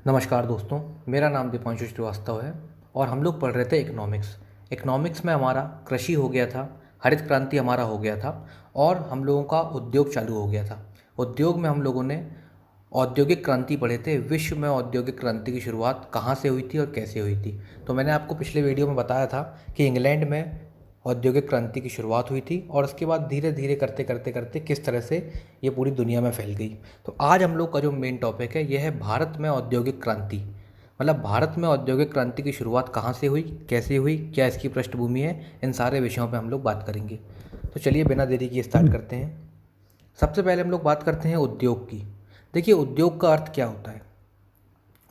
नमस्कार दोस्तों, मेरा नाम दीपांशु श्रीवास्तव है और हम लोग पढ़ रहे थे इकोनॉमिक्स में हमारा कृषि हो गया था, हरित क्रांति हमारा हो गया था और हम लोगों का उद्योग चालू हो गया था। उद्योग में हम लोगों ने औद्योगिक क्रांति पढ़े थे। विश्व में औद्योगिक क्रांति की शुरुआत कहाँ से हुई थी और कैसे हुई थी। तो मैंने आपको पिछले वीडियो में बताया था कि इंग्लैंड में औद्योगिक क्रांति की शुरुआत हुई थी और उसके बाद धीरे धीरे करते करते करते किस तरह से ये पूरी दुनिया में फैल गई। तो आज हम लोग का जो मेन टॉपिक है यह है भारत में औद्योगिक क्रांति। मतलब भारत में औद्योगिक क्रांति की शुरुआत कहाँ से हुई, कैसे हुई, क्या इसकी पृष्ठभूमि है, इन सारे विषयों पे हम लोग बात करेंगे। तो चलिए बिना देरी किए स्टार्ट करते हैं। सबसे पहले हम लोग बात करते हैं उद्योग की। देखिए, उद्योग का अर्थ क्या होता है।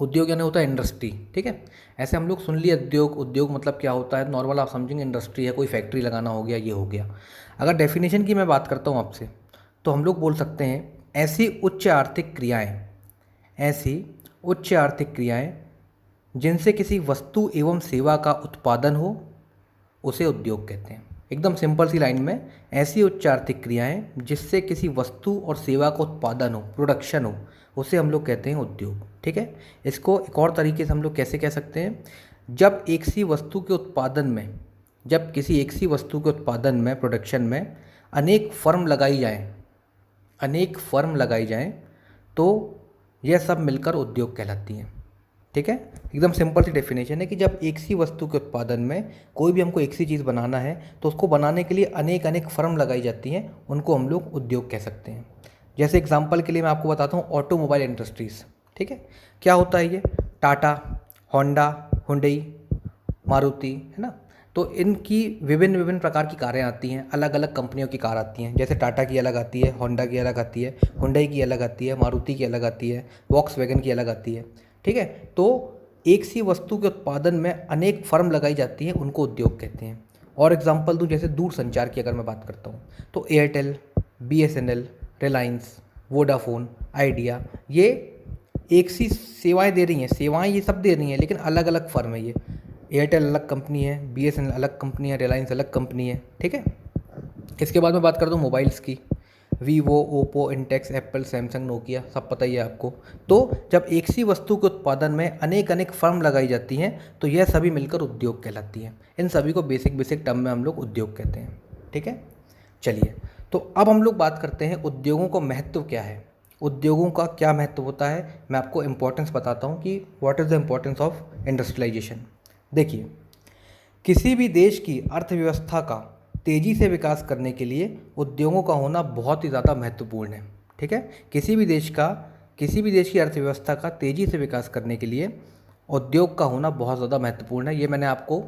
उद्योग यानी होता है इंडस्ट्री, ठीक है। ऐसे हम लोग सुन लिए उद्योग मतलब क्या होता है, नॉर्मल आप समझेंगे इंडस्ट्री है, कोई फैक्ट्री लगाना हो गया, ये हो गया। अगर डेफिनेशन की मैं बात करता हूँ आपसे, तो हम लोग बोल सकते हैं ऐसी उच्च आर्थिक क्रियाएं जिनसे किसी वस्तु एवं सेवा का उत्पादन हो, उसे उद्योग कहते हैं। एकदम सिंपल सी लाइन में, ऐसी उच्च आर्थिक क्रियाएं जिससे किसी वस्तु और सेवा का उत्पादन हो, प्रोडक्शन हो, उसे हम लोग कहते हैं उद्योग, ठीक है। इसको एक और तरीके से हम लोग कैसे कह सकते हैं, जब किसी एक सी वस्तु के उत्पादन में, प्रोडक्शन में अनेक फर्म लगाई जाएं तो यह सब मिलकर उद्योग कहलाती हैं, ठीक है। एकदम सिंपल सी डेफिनेशन है कि जब एक सी वस्तु के उत्पादन में कोई भी हमको एक सी चीज़ बनाना है तो उसको बनाने के लिए अनेक अनेक फर्म लगाई जाती हैं, उनको हम लोग उद्योग कह सकते हैं। जैसे एग्जांपल के लिए मैं आपको बताता हूँ ऑटोमोबाइल इंडस्ट्रीज़, ठीक है। क्या होता है ये, टाटा, होंडा, हुंडई, मारुति, है ना। तो इनकी विभिन्न विभिन्न प्रकार की कारें आती हैं, अलग अलग कंपनियों की कार आती हैं। जैसे टाटा की अलग आती है, होंडा की अलग आती है, हुंडई की अलग आती है, मारुति की अलग आती है, वॉक्सवैगन की अलग आती है, ठीक है। तो एक सी वस्तु के उत्पादन में अनेक फर्म लगाई जाती हैं, उनको उद्योग कहते हैं। और एग्जांपल दूं, जैसे दूर संचार की अगर मैं बात करता हूँ तो Airtel, BSNL, Reliance, Vodafone, idea, ये एक सी सेवाएं दे रही हैं, सेवाएं ये सब दे रही हैं, लेकिन अलग अलग फर्म है। ये एयरटेल अलग कंपनी है, बीएसएनएल अलग कंपनी है, रिलायंस अलग कंपनी है, ठीक है। इसके बाद मैं बात करता हूँ मोबाइल्स की। Vivo, Oppo, Intex, Apple, Samsung, Nokia, सब पता ही है आपको। तो जब एक सी वस्तु के उत्पादन में अनेक अनेक फर्म लगाई जाती हैं तो यह सभी मिलकर उद्योग कहलाती हैं। इन सभी को बेसिक टर्म में हम लोग उद्योग कहते हैं, ठीक है। चलिए, तो अब हम लोग बात करते हैं उद्योगों का महत्व क्या है। उद्योगों का क्या महत्व होता है, मैं आपको इम्पोर्टेंस बताता हूँ कि what is the importance of industrialisation. देखिए, किसी भी देश की अर्थव्यवस्था का तेज़ी से विकास करने के लिए उद्योगों का होना बहुत ही ज़्यादा महत्वपूर्ण है, ठीक है। किसी भी देश की अर्थव्यवस्था का तेज़ी से विकास करने के लिए उद्योग का होना बहुत ज़्यादा महत्वपूर्ण है। ये मैंने आपको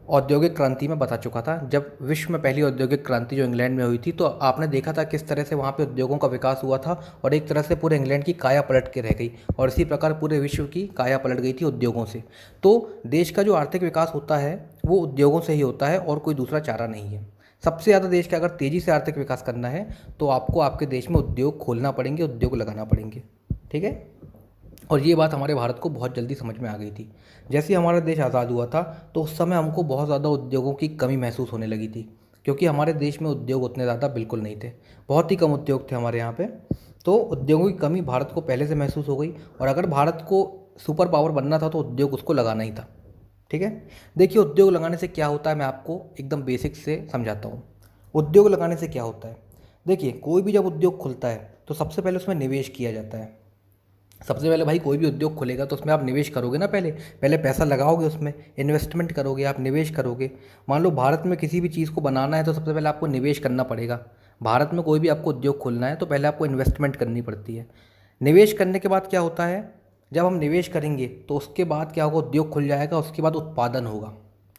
औद्योगिक क्रांति में बता चुका था। जब विश्व में पहली औद्योगिक क्रांति जो इंग्लैंड में हुई थी, तो आपने देखा था किस तरह से वहाँ पे उद्योगों का विकास हुआ था और एक तरह से पूरे इंग्लैंड की काया पलट के रह गई, और इसी प्रकार पूरे विश्व की काया पलट गई थी उद्योगों से। तो देश का जो आर्थिक विकास होता है वो उद्योगों से ही होता है और कोई दूसरा चारा नहीं है। सबसे ज़्यादा देश का अगर तेज़ी से आर्थिक विकास करना है तो आपको आपके देश में उद्योग खोलना पड़ेंगे, उद्योग लगाना पड़ेंगे, ठीक है। और ये बात हमारे भारत को बहुत जल्दी समझ में आ गई थी। जैसे ही हमारा देश आज़ाद हुआ था तो उस समय हमको बहुत ज़्यादा उद्योगों की कमी महसूस होने लगी थी, क्योंकि हमारे देश में उद्योग उतने ज़्यादा बिल्कुल नहीं थे, बहुत ही कम उद्योग थे हमारे यहाँ पे। तो उद्योगों की कमी भारत को पहले से महसूस हो गई, और अगर भारत को सुपर पावर बनना था तो उद्योग उसको लगाना ही था, ठीक है। देखिए, उद्योग लगाने से क्या होता है, मैं आपको एकदम बेसिक से समझाता हूँ। उद्योग लगाने से क्या होता है, देखिए, कोई भी जब उद्योग खुलता है तो सबसे पहले उसमें निवेश किया जाता है। सबसे पहले भाई, कोई भी उद्योग खुलेगा तो उसमें आप निवेश करोगे ना, पहले पैसा लगाओगे, उसमें इन्वेस्टमेंट करोगे, आप निवेश करोगे। मान लो भारत में किसी भी चीज़ को बनाना है तो सबसे पहले आपको निवेश करना पड़ेगा। भारत में कोई भी आपको उद्योग खोलना है तो पहले आपको इन्वेस्टमेंट करनी पड़ती है। निवेश करने के बाद क्या होता है, जब हम निवेश करेंगे तो उसके बाद क्या होगा, उद्योग खुल जाएगा, उसके बाद उत्पादन होगा,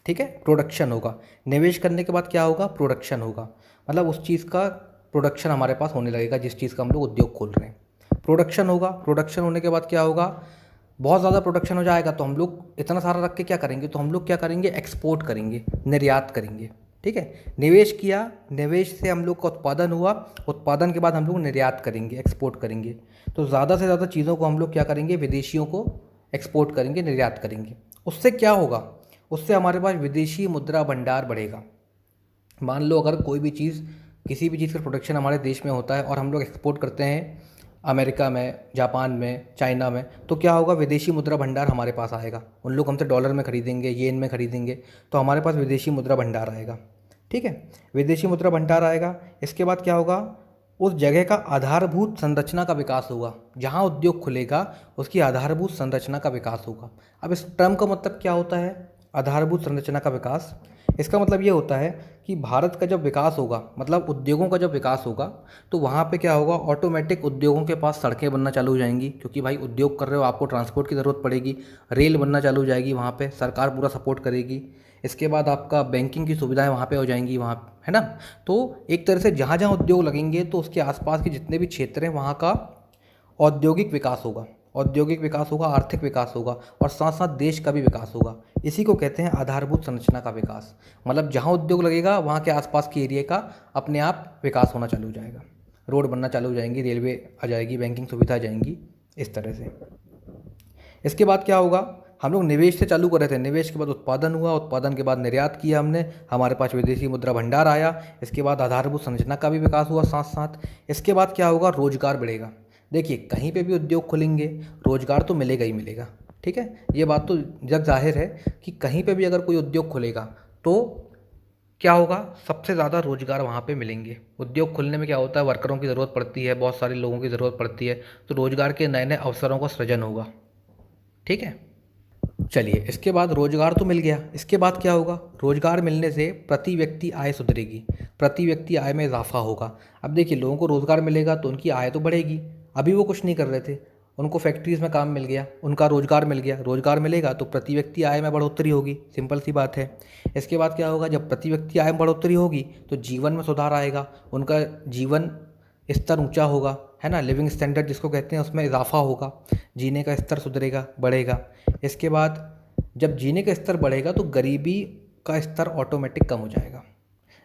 ठीक है, प्रोडक्शन होगा। निवेश करने के बाद क्या होगा, प्रोडक्शन होगा। मतलब उस चीज़ का प्रोडक्शन हमारे पास होने लगेगा जिस चीज़ का हम लोग उद्योग खोल रहे हैं। प्रोडक्शन होगा, प्रोडक्शन होने के बाद क्या होगा, बहुत ज़्यादा प्रोडक्शन हो जाएगा तो हम लोग इतना सारा रख के क्या करेंगे, तो हम लोग क्या करेंगे, एक्सपोर्ट करेंगे, निर्यात करेंगे, ठीक है। निवेश किया, निवेश से हम लोग का उत्पादन हुआ, उत्पादन के बाद हम लोग निर्यात करेंगे, एक्सपोर्ट करेंगे। तो ज़्यादा से ज़्यादा चीज़ों को हम लोग क्या करेंगे, विदेशियों को एक्सपोर्ट करेंगे, निर्यात करेंगे। उससे क्या होगा, उससे हमारे पास विदेशी मुद्रा भंडार बढ़ेगा। मान लो अगर कोई भी चीज़, किसी भी चीज़ का प्रोडक्शन हमारे देश में होता है और हम लोग एक्सपोर्ट करते हैं अमेरिका में, जापान में, चाइना में, तो क्या होगा, विदेशी मुद्रा भंडार हमारे पास आएगा। उन लोग हमसे डॉलर में खरीदेंगे, येन में खरीदेंगे, तो हमारे पास विदेशी मुद्रा भंडार आएगा। ठीक है, विदेशी मुद्रा भंडार आएगा। इसके बाद क्या होगा, उस जगह का आधारभूत संरचना का विकास होगा। जहाँ उद्योग खुलेगा उसकी आधारभूत संरचना का विकास होगा। अब इस टर्म का मतलब क्या होता है, आधारभूत संरचना का विकास? इसका मतलब ये होता है कि भारत का जब विकास होगा, मतलब उद्योगों का जब विकास होगा, तो वहाँ पे क्या होगा, ऑटोमेटिक उद्योगों के पास सड़कें बनना चालू हो जाएंगी, क्योंकि भाई उद्योग कर रहे हो, आपको ट्रांसपोर्ट की ज़रूरत पड़ेगी। रेल बनना चालू हो जाएगी, वहाँ पे सरकार पूरा सपोर्ट करेगी। इसके बाद आपका बैंकिंग की सुविधाएं वहाँ पे हो जाएंगी, वहाँ, है ना। तो एक तरह से जहाँ जहाँ उद्योग लगेंगे तो उसके आसपास के जितने भी क्षेत्र हैं वहाँ का औद्योगिक विकास होगा, औद्योगिक विकास होगा, आर्थिक विकास होगा, और साथ साथ देश का भी विकास होगा। इसी को कहते हैं आधारभूत संरचना का विकास। मतलब जहाँ उद्योग लगेगा वहाँ के आसपास के एरिया का अपने आप विकास होना चालू हो जाएगा, रोड बनना चालू हो जाएंगी, रेलवे आ जाएगी, बैंकिंग सुविधा आ जाएंगी, इस तरह से। इसके बाद क्या होगा, हम लोग निवेश से चालू कर रहे थे, निवेश के बाद उत्पादन हुआ, उत्पादन के बाद निर्यात किया हमने, हमारे पास विदेशी मुद्रा भंडार आया। इसके बाद आधारभूत संरचना का भी विकास हुआ साथ साथ। इसके बाद क्या होगा, रोजगार बढ़ेगा। देखिए, कहीं पे भी उद्योग खुलेंगे रोजगार तो मिलेगा ही मिलेगा। ठीक है, ये बात तो जग जाहिर है कि कहीं पे भी अगर कोई उद्योग खुलेगा तो क्या होगा, सबसे ज़्यादा रोजगार वहाँ पे मिलेंगे। उद्योग खुलने में क्या होता है, वर्करों की ज़रूरत पड़ती है, बहुत सारे लोगों की ज़रूरत पड़ती है, तो रोजगार के नए नए अवसरों का सृजन होगा। ठीक है, चलिए, इसके बाद रोजगार तो मिल गया। इसके बाद क्या होगा, रोजगार मिलने से प्रति व्यक्ति आय सुधरेगी, प्रति व्यक्ति आय में इजाफा होगा। अब देखिए, लोगों को रोजगार मिलेगा तो उनकी आय तो बढ़ेगी। अभी वो कुछ नहीं कर रहे थे, उनको फैक्ट्रीज में काम मिल गया, उनका रोजगार मिल गया, रोजगार मिलेगा तो प्रति व्यक्ति आय में बढ़ोतरी होगी, सिंपल सी बात है। इसके बाद क्या होगा, जब प्रति व्यक्ति आय में बढ़ोतरी होगी तो जीवन में सुधार आएगा, उनका जीवन स्तर ऊंचा होगा, है ना, लिविंग स्टैंडर्ड जिसको कहते हैं उसमें इजाफा होगा, जीने का स्तर सुधरेगा, बढ़ेगा। इसके बाद जब जीने का स्तर बढ़ेगा तो गरीबी का स्तर ऑटोमेटिक कम हो जाएगा।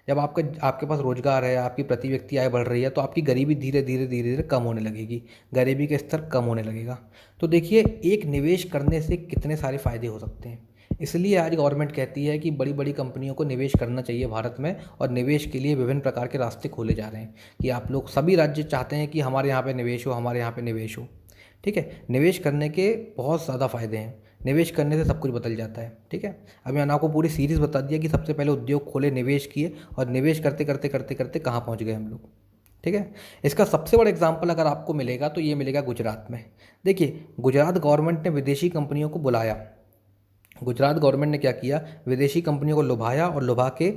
जब आपके पास रोजगार है, आपकी प्रति व्यक्ति आय बढ़ रही है, तो आपकी गरीबी धीरे धीरे धीरे धीरे कम होने लगेगी, गरीबी का स्तर कम होने लगेगा। तो देखिए, एक निवेश करने से कितने सारे फायदे हो सकते हैं। इसलिए आज गवर्नमेंट कहती है कि बड़ी बड़ी कंपनियों को निवेश करना चाहिए भारत में, और निवेश के लिए विभिन्न प्रकार के रास्ते खोले जा रहे हैं कि आप लोग, सभी राज्य चाहते हैं कि हमारे यहाँ पे निवेश हो, हमारे यहाँ पे निवेश हो। ठीक है, निवेश करने के बहुत ज़्यादा फायदे हैं, निवेश करने से सब कुछ बदल जाता है। ठीक है, अभी मैंने आपको पूरी सीरीज़ बता दिया कि सबसे पहले उद्योग खोले, निवेश किए, और निवेश करते करते करते करते कहाँ पहुँच गए हम लोग। ठीक है, इसका सबसे बड़ा एग्जाम्पल अगर आपको मिलेगा तो ये मिलेगा गुजरात में। देखिए, गुजरात गवर्नमेंट ने विदेशी कंपनियों को बुलाया, गुजरात गवर्नमेंट ने क्या किया, विदेशी कंपनियों को लुभाया और लुभा के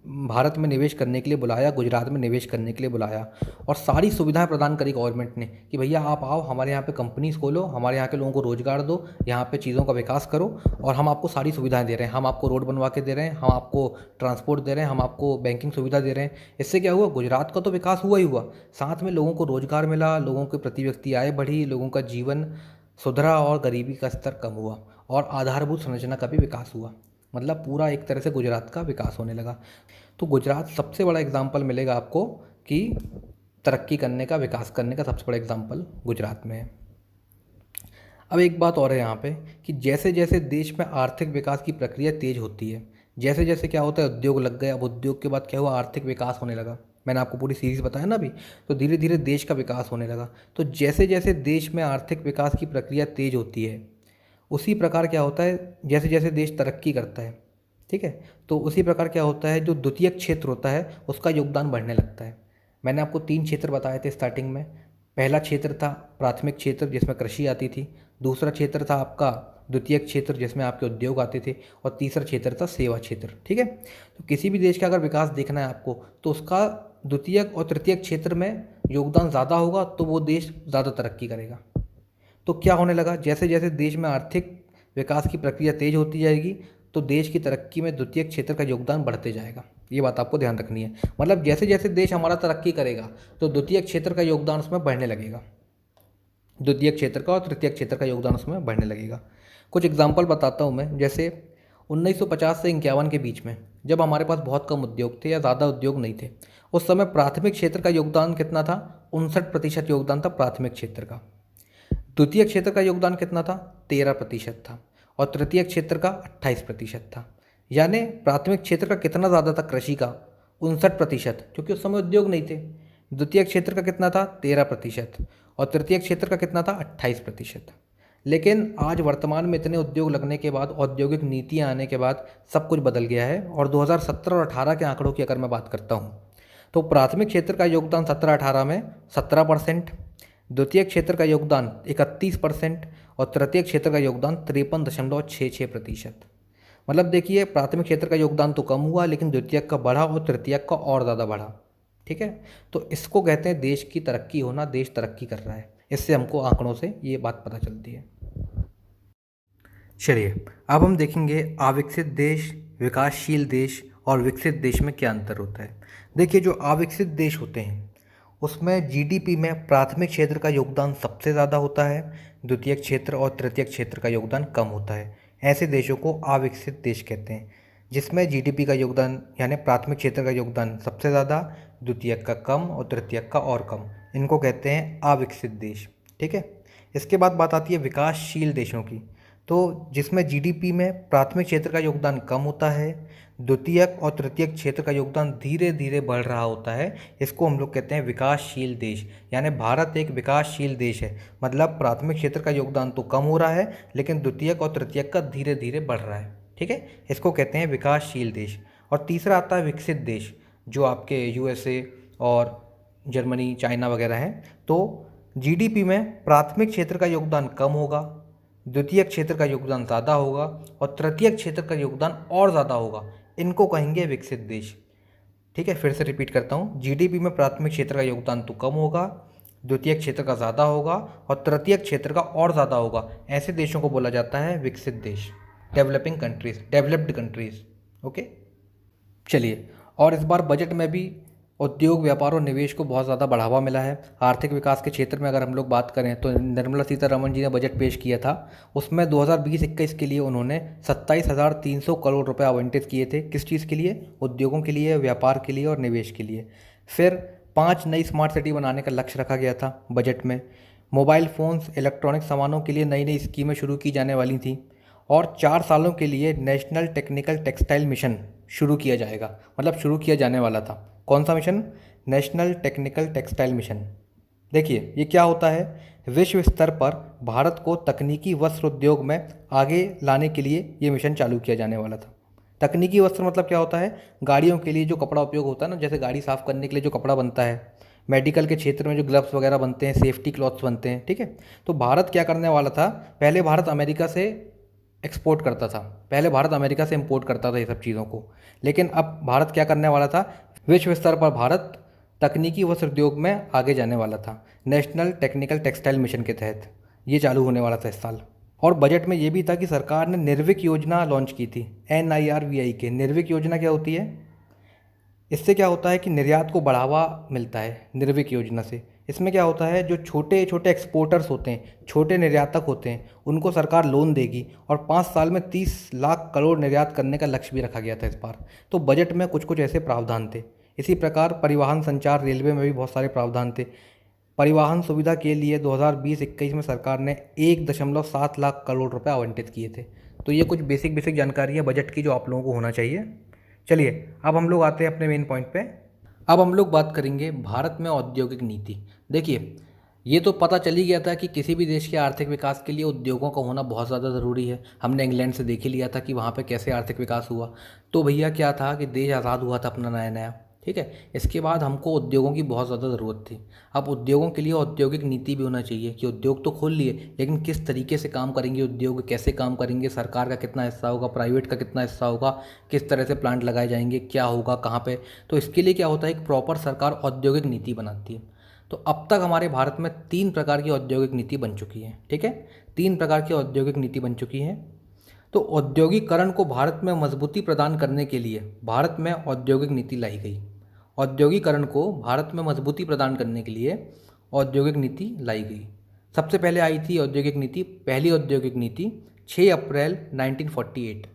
भारत में निवेश करने के लिए बुलाया, गुजरात में निवेश करने के लिए बुलाया, और सारी सुविधाएं प्रदान करी गवर्नमेंट ने कि भैया आप आओ, हमारे यहाँ पे कंपनीज खोलो, हमारे यहाँ के लोगों को रोजगार दो, यहाँ पे चीज़ों का विकास करो, और हम आपको सारी सुविधाएं दे रहे हैं, हम आपको रोड बनवा के दे रहे हैं, हम आपको ट्रांसपोर्ट दे रहे हैं, हम आपको बैंकिंग सुविधा दे रहे हैं। इससे क्या हुआ, गुजरात का तो विकास हुआ ही हुआ, साथ में लोगों को रोजगार मिला, लोगों के प्रति व्यक्ति आय बढ़ी, लोगों का जीवन सुधरा, और गरीबी का स्तर कम हुआ, और आधारभूत संरचना का भी विकास हुआ। मतलब पूरा एक तरह से गुजरात का विकास होने लगा। तो गुजरात सबसे बड़ा एग्जाम्पल मिलेगा आपको कि तरक्की करने का, विकास करने का सबसे बड़ा एग्जाम्पल गुजरात में है। अब एक बात और है यहाँ पे कि जैसे जैसे देश में आर्थिक विकास की प्रक्रिया तेज होती है, जैसे जैसे क्या होता है, उद्योग लग गए, अब उद्योग के बाद क्या हुआ, आर्थिक विकास होने लगा। मैंने आपको पूरी सीरीज़ बताया ना अभी, तो धीरे धीरे देश का विकास होने लगा। तो जैसे जैसे देश में आर्थिक विकास की प्रक्रिया तेज होती है, उसी प्रकार क्या होता है, जैसे जैसे देश तरक्की करता है, ठीक है, तो उसी प्रकार क्या होता है, जो द्वितीयक क्षेत्र होता है उसका योगदान बढ़ने लगता है। मैंने आपको 3 क्षेत्र बताए थे स्टार्टिंग में। पहला क्षेत्र था प्राथमिक क्षेत्र जिसमें कृषि आती थी, दूसरा क्षेत्र था आपका द्वितीयक क्षेत्र जिसमें आपके उद्योग आते थे, और तीसरा क्षेत्र था सेवा क्षेत्र। ठीक है, तो किसी भी देश का अगर विकास देखना है आपको, तो उसका द्वितीयक और तृतीयक क्षेत्र में योगदान ज़्यादा होगा तो वो देश ज़्यादा तरक्की करेगा। तो क्या होने लगा, जैसे जैसे देश में आर्थिक विकास की प्रक्रिया तेज होती जाएगी तो देश की तरक्की में द्वितीयक क्षेत्र का योगदान बढ़ते जाएगा। ये बात आपको ध्यान रखनी है। मतलब जैसे जैसे देश हमारा तरक्की करेगा तो द्वितीयक क्षेत्र का योगदान उसमें बढ़ने लगेगा, द्वितीयक क्षेत्र का और तृतीयक क्षेत्र का योगदान उसमें बढ़ने लगेगा। कुछ एग्जाम्पल बताता हूँ मैं। जैसे 1950 से 51 के बीच में जब हमारे पास बहुत कम उद्योग थे या ज़्यादा उद्योग नहीं थे, उस समय प्राथमिक क्षेत्र का योगदान कितना था, 59% योगदान था प्राथमिक क्षेत्र का। द्वितीय क्षेत्र का योगदान कितना था, 13% था, और तृतीय क्षेत्र का 28% था। यानी प्राथमिक क्षेत्र का कितना ज़्यादा था, कृषि का 59%, क्योंकि उस समय उद्योग नहीं थे। द्वितीयक क्षेत्र का कितना था 13%, और तृतीयक क्षेत्र का कितना था 28%। लेकिन आज वर्तमान में इतने उद्योग लगने के बाद, औद्योगिक नीतियाँ आने के बाद सब कुछ बदल गया है। और 2017 और 18 के आंकड़ों की अगर मैं बात करता हूँ तो प्राथमिक क्षेत्र का योगदान 17-18 में 17%, द्वितीय क्षेत्र का योगदान 31% और तृतीय क्षेत्र का योगदान 53.66%। मतलब देखिए, प्राथमिक क्षेत्र का योगदान तो कम हुआ लेकिन द्वितीयक का बढ़ा और तृतीयक का और ज़्यादा बढ़ा। ठीक है, तो इसको कहते हैं देश की तरक्की होना, देश तरक्की कर रहा है। इससे हमको आंकड़ों से ये बात पता चलती है। चलिए अब हम देखेंगे अविकसित देश, विकासशील देश और विकसित देश में क्या अंतर होता है। देखिए, जो अविकसित देश होते हैं उसमें जीडीपी में प्राथमिक क्षेत्र का योगदान सबसे ज़्यादा होता है, द्वितीय क्षेत्र और तृतीय क्षेत्र का योगदान कम होता है। ऐसे देशों को अविकसित देश कहते हैं, जिसमें जीडीपी का योगदान यानी प्राथमिक क्षेत्र का योगदान सबसे ज़्यादा, द्वितीयक का कम और तृतीयक का और कम। इनको कहते हैं अविकसित देश। ठीक है, इसके बाद बात आती है विकासशील देशों की, तो जिसमें जीडीपी में प्राथमिक क्षेत्र का योगदान कम होता है, द्वितीयक और तृतीयक क्षेत्र का योगदान धीरे धीरे बढ़ रहा होता है। इसको हम लोग कहते हैं विकासशील देश। यानी भारत एक विकासशील देश है, मतलब प्राथमिक क्षेत्र का योगदान तो कम हो रहा है लेकिन द्वितीयक और तृतीयक का धीरे धीरे बढ़ रहा है। ठीक है, इसको कहते हैं विकासशील देश। और तीसरा आता है विकसित देश, जो आपके यूएसए और जर्मनी, चाइना वगैरह हैं। तो जीडीपी में प्राथमिक क्षेत्र का योगदान कम होगा, द्वितीय क्षेत्र का योगदान ज़्यादा होगा और तृतीय क्षेत्र का योगदान और ज़्यादा होगा। इनको कहेंगे विकसित देश। ठीक है, फिर से रिपीट करता हूँ, जीडीपी में प्राथमिक क्षेत्र का योगदान तो कम होगा, द्वितीय क्षेत्र का ज़्यादा होगा और तृतीय क्षेत्र का और ज़्यादा होगा। ऐसे देशों को बोला जाता है विकसित देश, developing countries, developed countries. Okay, चलिए, और इस बार बजट में भी उद्योग, व्यापार और निवेश को बहुत ज़्यादा बढ़ावा मिला है। आर्थिक विकास के क्षेत्र में अगर हम लोग बात करें तो निर्मला सीतारमण जी ने बजट पेश किया था, उसमें 2020-21 के लिए उन्होंने 27,300 करोड़ रुपए आवंटित किए थे। किस चीज़ के लिए? उद्योगों के लिए, व्यापार के लिए और निवेश के लिए। फिर 5 नई स्मार्ट सिटी बनाने का लक्ष्य रखा गया था बजट में। मोबाइल फ़ोन्स, इलेक्ट्रॉनिक सामानों के लिए नई नई स्कीमें शुरू की जाने वाली थी और 4 सालों के लिए नेशनल टेक्निकल टेक्सटाइल मिशन शुरू किया जाएगा, मतलब शुरू किया जाने वाला था। कौन सा mission? National technical textile mission. देखिए, ये क्या होता है, विश्व स्तर पर भारत को तकनीकी वस्त्र उद्योग में आगे लाने के लिए ये मिशन चालू किया जाने वाला था। तकनीकी वस्त्र मतलब क्या होता है? गाड़ियों के लिए जो कपड़ा उपयोग होता है ना, जैसे गाड़ी साफ़ करने के लिए जो कपड़ा बनता है, मेडिकल के क्षेत्र में जो ग्लव्स वगैरह बनते हैं, सेफ्टी क्लॉथ्स बनते हैं। ठीक है, तो भारत क्या करने वाला था, पहले भारत अमेरिका से एक्सपोर्ट करता था, पहले भारत अमेरिका से इंपोर्ट करता था ये सब चीज़ों को, लेकिन अब भारत क्या करने वाला था, विश्व स्तर पर भारत तकनीकी वस्त्र उद्योग में आगे जाने वाला था। नेशनल टेक्निकल टेक्सटाइल मिशन के तहत ये चालू होने वाला था इस साल। और बजट में ये भी था कि सरकार ने निर्विक योजना लॉन्च की थी, NIRVI। निर्विक योजना क्या होती है? इससे क्या होता है कि निर्यात को बढ़ावा मिलता है निर्विक योजना से। इसमें क्या होता है, जो छोटे छोटे एक्सपोर्टर्स होते हैं, छोटे निर्यातक होते हैं, उनको सरकार लोन देगी और 5 साल में 30 लाख करोड़ निर्यात करने का लक्ष्य भी रखा गया था इस बार। तो बजट में कुछ कुछ ऐसे प्रावधान थे। इसी प्रकार परिवहन, संचार, रेलवे में भी बहुत सारे प्रावधान थे। परिवहन सुविधा के लिए 2020-21 में सरकार ने 1.7 लाख करोड़ रुपए आवंटित किए थे। तो ये कुछ बेसिक जानकारी है बजट की जो आप लोगों को होना चाहिए। चलिए अब हम लोग आते हैं अपने मेन पॉइंट पे। अब हम लोग बात करेंगे भारत में औद्योगिक नीति। देखिए, ये तो पता चल ही गया था कि किसी भी देश के आर्थिक विकास के लिए उद्योगों का होना बहुत ज़्यादा ज़रूरी है। हमने इंग्लैंड से देख ही लिया था कि वहाँ पे कैसे आर्थिक विकास हुआ। तो भैया क्या था कि देश आज़ाद हुआ था अपना नया नया, ठीक है। इसके बाद हमको उद्योगों की बहुत ज़्यादा ज़रूरत थी। अब उद्योगों के लिए औद्योगिक नीति भी होना चाहिए कि उद्योग तो खोल लिए, लेकिन किस तरीके से काम करेंगे उद्योग, कैसे काम करेंगे, सरकार का कितना हिस्सा होगा, प्राइवेट का कितना हिस्सा होगा, किस तरह से प्लांट लगाए जाएंगे, क्या होगा, कहाँ पे। तो इसके लिए क्या होता है, एक प्रॉपर सरकार औद्योगिक नीति बनाती है। तो अब तक हमारे भारत में 3 प्रकार की औद्योगिक नीति बन चुकी है, ठीक है। 3 प्रकार की औद्योगिक नीति बन चुकी है। तो औद्योगिकरण को भारत में मजबूती प्रदान करने के लिए भारत में औद्योगिक नीति लाई गई। औद्योगिकरण को भारत में मजबूती प्रदान करने के लिए औद्योगिक नीति लाई गई। सबसे पहले आई थी औद्योगिक नीति, पहली औद्योगिक नीति 6 अप्रैल 1948,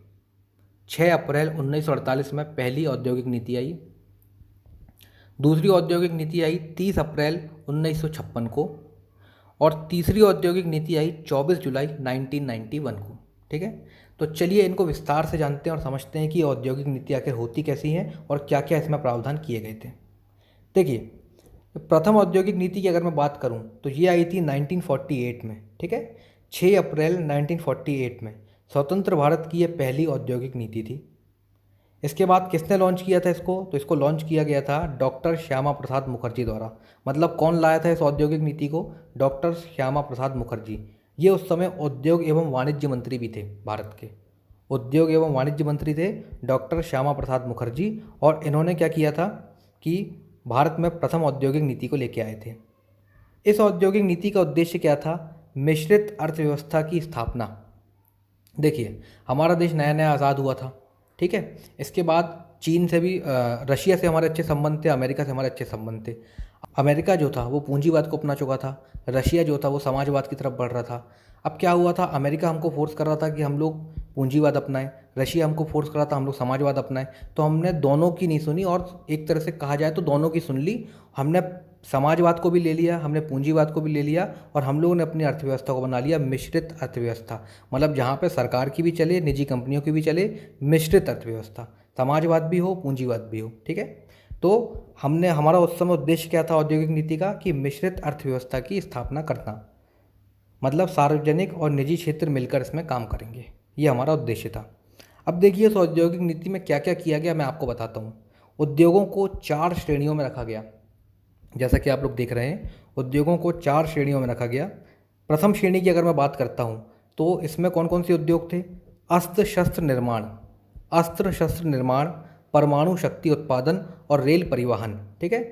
6 अप्रैल 1948 में पहली औद्योगिक नीति आई। दूसरी औद्योगिक नीति आई 30 अप्रैल 1956 को और तीसरी औद्योगिक नीति आई 24 जुलाई 1991 को, ठीक है। तो चलिए इनको विस्तार से जानते हैं और समझते हैं कि औद्योगिक नीति आखिर होती कैसी है और क्या क्या इसमें प्रावधान किए गए थे। देखिए, प्रथम औद्योगिक नीति की अगर मैं बात करूं तो ये आई थी 1948 में, ठीक है। 6 अप्रैल 1948 में स्वतंत्र भारत की ये पहली औद्योगिक नीति थी। इसके बाद किसने लॉन्च किया था इसको? तो इसको लॉन्च किया गया था डॉक्टर श्यामा प्रसाद मुखर्जी द्वारा। मतलब कौन लाया था इस औद्योगिक नीति को? डॉक्टर श्यामा प्रसाद मुखर्जी। ये उस समय उद्योग एवं वाणिज्य मंत्री भी थे भारत के। उद्योग एवं वाणिज्य मंत्री थे डॉक्टर श्यामा प्रसाद मुखर्जी, और इन्होंने क्या किया था कि भारत में प्रथम औद्योगिक नीति को लेके आए थे। इस औद्योगिक नीति का उद्देश्य क्या था? मिश्रित अर्थव्यवस्था की स्थापना। देखिए, हमारा देश नया नया आज़ाद हुआ था, ठीक है। इसके बाद चीन से भी रशिया से हमारे अच्छे संबंध थे, अमेरिका से हमारे अच्छे संबंध थे। अमेरिका जो था वो पूंजीवाद को अपना चुका था, रशिया जो था वो समाजवाद की तरफ बढ़ रहा था। अब क्या हुआ था, अमेरिका हमको फोर्स कर रहा था कि हम लोग पूंजीवाद अपनाएं, रशिया हमको फोर्स कर रहा था हम लोग समाजवाद अपनाएं। तो हमने दोनों की नहीं सुनी, और एक तरह से कहा जाए तो दोनों की सुन ली। हमने समाजवाद को भी ले लिया, हमने पूंजीवाद को भी ले लिया, और हम लोगों ने अपनी अर्थव्यवस्था को बना लिया मिश्रित अर्थव्यवस्था। मतलब जहाँ पे सरकार की भी चले, निजी कंपनियों की भी चले, मिश्रित अर्थव्यवस्था, समाजवाद भी हो, पूंजीवाद भी हो, ठीक है। तो हमने, हमारा उस समय उद्देश्य क्या था औद्योगिक नीति का? कि मिश्रित अर्थव्यवस्था की स्थापना करना। मतलब सार्वजनिक और निजी क्षेत्र मिलकर इसमें काम करेंगे, ये हमारा उद्देश्य था। अब देखिए इस औद्योगिक नीति में क्या क्या किया गया, मैं आपको बताता हूँ। उद्योगों को 4 श्रेणियों में रखा गया। जैसा कि आप लोग देख रहे हैं, उद्योगों को 4 श्रेणियों में रखा गया। प्रथम श्रेणी की अगर मैं बात करता हूँ तो इसमें कौन कौन से उद्योग थे? अस्त्र शस्त्र निर्माण, अस्त्र शस्त्र निर्माण, परमाणु शक्ति उत्पादन और रेल परिवहन, ठीक है।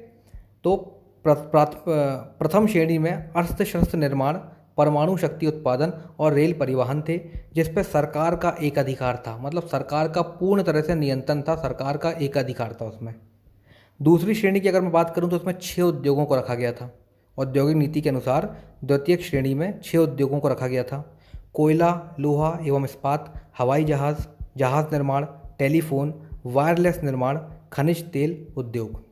तो प्रथम श्रेणी में अस्त्र शस्त्र निर्माण, परमाणु शक्ति उत्पादन और रेल परिवहन थे, जिस पर सरकार का एकाधिकार था। मतलब सरकार का पूर्ण तरह से नियंत्रण था, सरकार का एकाधिकार था उसमें। दूसरी श्रेणी की अगर मैं बात करूं तो उसमें 6 उद्योगों को रखा गया था। औद्योगिक नीति के अनुसार द्वितीयक श्रेणी में 6 उद्योगों को रखा गया था। कोयला, लोहा एवं इस्पात, हवाई जहाज़, जहाज़ निर्माण, टेलीफोन, वायरलेस निर्माण, खनिज तेल उद्योग,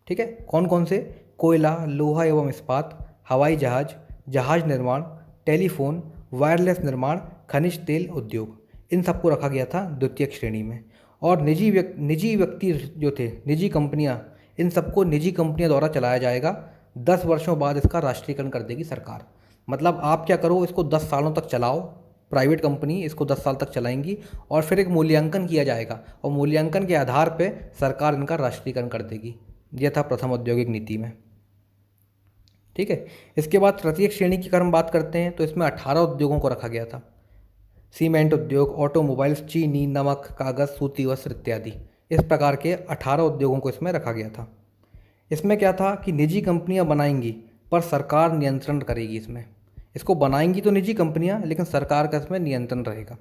ठीक है। कौन कौन से? कोयला, लोहा एवं इस्पात, हवाई जहाज़, जहाज़ निर्माण, टेलीफोन, वायरलेस निर्माण, खनिज तेल उद्योग, इन सबको रखा गया था द्वितीयक श्रेणी में। और निजी व्यक्ति जो थे, निजी कंपनियां, इन सबको निजी कंपनियों द्वारा चलाया जाएगा। 10 वर्षों बाद इसका राष्ट्रीयकरण कर देगी सरकार। मतलब आप क्या करो, इसको 10 सालों तक चलाओ, प्राइवेट कंपनी इसको 10 साल तक चलाएंगी, और फिर एक मूल्यांकन किया जाएगा, और मूल्यांकन के आधार पर सरकार इनका राष्ट्रीयकरण कर देगी। यह था प्रथम औद्योगिक नीति में, ठीक है। इसके बाद तृतीयक श्रेणी की अगर हम बात करते हैं तो इसमें 18 उद्योगों को रखा गया था। सीमेंट उद्योग, ऑटोमोबाइल्स, चीनी, नमक, कागज़, सूती वस्त्र इत्यादि, इस प्रकार के 18 उद्योगों को इसमें रखा गया था। इसमें क्या था कि निजी कंपनियां बनाएंगी पर सरकार नियंत्रण करेगी इसमें। इसको बनाएंगी तो निजी कंपनियां, लेकिन सरकार का इसमें नियंत्रण रहेगा।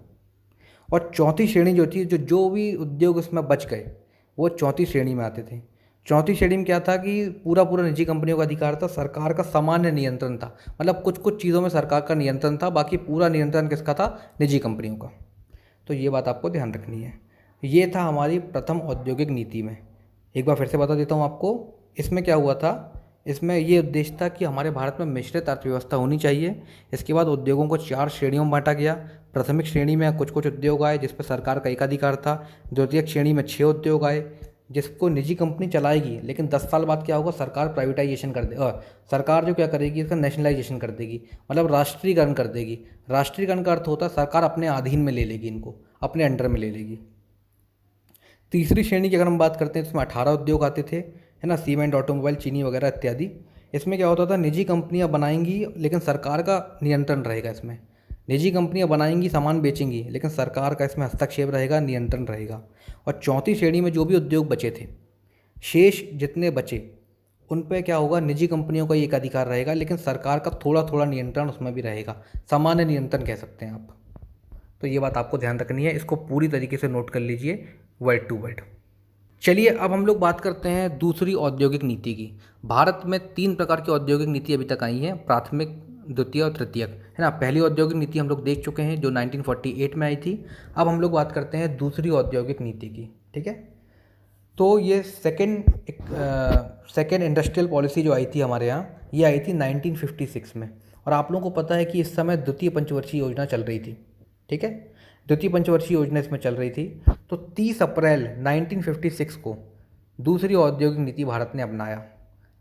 और चौथी श्रेणी जो थी, जो भी उद्योग इसमें बच गए वो चौथी श्रेणी में आते थे। चौथी श्रेणी में क्या था कि पूरा पूरा निजी कंपनियों का अधिकार था, सरकार का सामान्य नियंत्रण था। मतलब कुछ कुछ चीज़ों में सरकार का नियंत्रण था, बाकी पूरा नियंत्रण किसका था? निजी कंपनियों का। तो ये बात आपको ध्यान रखनी है। ये था हमारी प्रथम औद्योगिक नीति में। एक बार फिर से बता देता हूँ आपको, इसमें क्या हुआ था। इसमें ये उद्देश्य था कि हमारे भारत में मिश्रित अर्थव्यवस्था होनी चाहिए। इसके बाद उद्योगों को 4 श्रेणियों में बांटा गया। प्राथमिक श्रेणी में कुछ कुछ उद्योग आए जिस पर सरकार का एकाधिकार था। द्वितीयक श्रेणी में 6 उद्योग आए जिसको निजी कंपनी चलाएगी, लेकिन 10 साल बाद क्या होगा, सरकार प्राइवेटाइजेशन कर दे, सरकार जो क्या करेगी, इसका नेशनलाइजेशन कर देगी, मतलब राष्ट्रीयकरण कर देगी। राष्ट्रीयकरण का अर्थ होता है सरकार अपने अधीन में ले लेगी, इनको अपने अंडर में ले लेगी। तीसरी श्रेणी की अगर हम बात करते हैं, इसमें 18 उद्योग आते थे, है ना, सीमेंट, ऑटोमोबाइल, चीनी वगैरह इत्यादि। इसमें क्या होता था, निजी कंपनियां बनाएंगी लेकिन सरकार का नियंत्रण रहेगा इसमें। निजी कंपनियां बनाएंगी, सामान बेचेंगी, लेकिन सरकार का इसमें हस्तक्षेप रहेगा, नियंत्रण रहेगा। और चौथी श्रेणी में जो भी उद्योग बचे थे, शेष जितने बचे, उन पे क्या होगा, निजी कंपनियों का एक अधिकार रहेगा, लेकिन सरकार का थोड़ा थोड़ा नियंत्रण उसमें भी रहेगा। सामान्य नियंत्रण कह सकते हैं आप। तो ये बात आपको ध्यान रखनी है, इसको पूरी तरीके से नोट कर लीजिए वर्ड टू वर्ड। चलिए अब हम लोग बात करते हैं दूसरी औद्योगिक नीति की। भारत में 3 प्रकार की औद्योगिक नीति अभी तक आई हैं, प्राथमिक, द्वितीय और तृतीयक, है ना। पहली औद्योगिक नीति हम लोग देख चुके हैं जो 1948 में आई थी। अब हम लोग बात करते हैं दूसरी औद्योगिक नीति की, ठीक है। तो ये सेकेंड इंडस्ट्रियल पॉलिसी जो आई थी हमारे यहाँ, ये आई थी 1956 में। और आप लोगों को पता है कि इस समय द्वितीय पंचवर्षीय योजना चल रही थी, ठीक है। द्वितीय पंचवर्षीय योजना इसमें चल रही थी। तो 30 अप्रैल 1956 को दूसरी औद्योगिक नीति भारत ने अपनाया।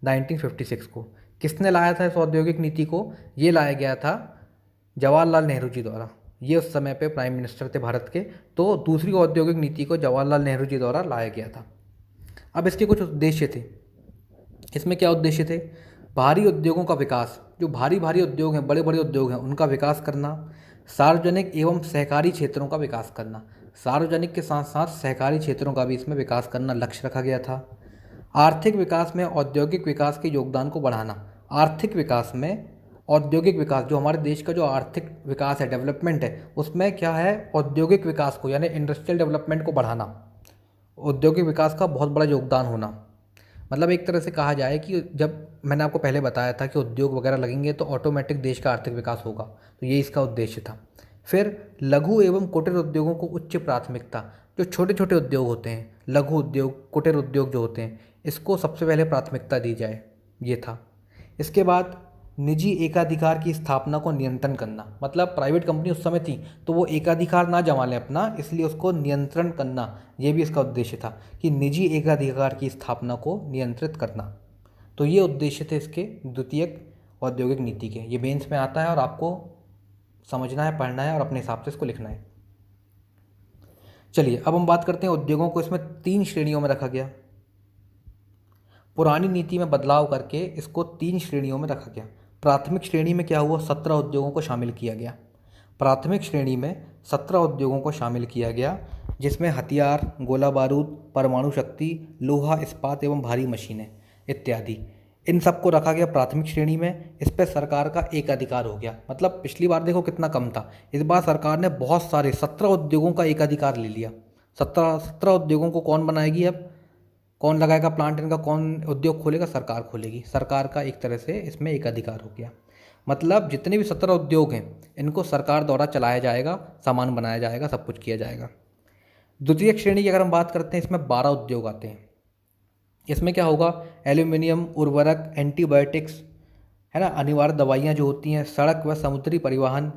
1956 को। किसने लाया था इस औद्योगिक नीति को? ये लाया गया था जवाहरलाल नेहरू जी द्वारा। ये उस समय पे प्राइम मिनिस्टर थे भारत के, तो दूसरी औद्योगिक नीति को जवाहरलाल नेहरू जी द्वारा लाया गया था। अब इसके कुछ उद्देश्य थे। इसमें क्या उद्देश्य थे? भारी उद्योगों का विकास, जो भारी भारी उद्योग हैं, बड़े बड़े उद्योग हैं, उनका विकास करना। सार्वजनिक एवं सहकारी क्षेत्रों का विकास करना, सार्वजनिक के साथ साथ सहकारी क्षेत्रों का भी इसमें विकास करना लक्ष्य रखा गया था। आर्थिक विकास में औद्योगिक विकास के योगदान को बढ़ाना। आर्थिक विकास में औद्योगिक विकास, जो हमारे देश का जो आर्थिक विकास है, डेवलपमेंट है, उसमें क्या है? औद्योगिक विकास को यानी इंडस्ट्रियल डेवलपमेंट को बढ़ाना। औद्योगिक विकास का बहुत बड़ा योगदान होना। मतलब एक तरह से कहा जाए कि जब मैंने आपको पहले बताया था कि उद्योग वगैरह लगेंगे तो ऑटोमेटिक देश का आर्थिक विकास होगा, तो ये इसका उद्देश्य था। फिर लघु एवं कुटीर उद्योगों को उच्च प्राथमिकता। जो छोटे छोटे उद्योग होते हैं, लघु उद्योग, कुटीर उद्योग जो होते हैं, इसको सबसे पहले प्राथमिकता दी जाए, ये था। इसके बाद निजी एकाधिकार की स्थापना को नियंत्रण करना। मतलब प्राइवेट कंपनी उस समय थी तो वो एकाधिकार ना जमा लें अपना, इसलिए उसको नियंत्रण करना, ये भी इसका उद्देश्य था कि निजी एकाधिकार की स्थापना को नियंत्रित करना। तो ये उद्देश्य थे इसके द्वितीयक औद्योगिक नीति के। ये मेंस में आता है और आपको समझना है, पढ़ना है और अपने हिसाब से इसको लिखना है। चलिए अब हम बात करते हैं उद्योगों को। इसमें 3 श्रेणियों में रखा गया। पुरानी नीति में बदलाव करके इसको 3 श्रेणियों में रखा गया। प्राथमिक श्रेणी में क्या हुआ? 17 उद्योगों को शामिल किया गया। प्राथमिक श्रेणी में 17 उद्योगों को शामिल किया गया, जिसमें हथियार, गोला बारूद, परमाणु शक्ति, लोहा, इस्पात एवं भारी मशीनें इत्यादि, इन सबको रखा गया प्राथमिक श्रेणी में। इस पर सरकार का एक अधिकार हो गया। मतलब पिछली बार देखो कितना कम था, इस बार सरकार ने बहुत सारे 17 उद्योगों का एक अधिकार ले लिया। 17 उद्योगों को कौन बनाएगी? अब कौन लगाएगा प्लांट इनका? कौन उद्योग खोलेगा? सरकार खोलेगी। सरकार का एक तरह से इसमें एक अधिकार हो गया। मतलब जितने भी 17 उद्योग हैं इनको सरकार द्वारा चलाया जाएगा, सामान बनाया जाएगा, सब कुछ किया जाएगा। द्वितीय श्रेणी की अगर हम बात करते हैं, इसमें 12 उद्योग आते हैं। इसमें क्या होगा? एल्यूमिनियम, उर्वरक, एंटीबायोटिक्स, है ना, अनिवार्य दवाइयाँ जो होती हैं, सड़क व समुद्री परिवहन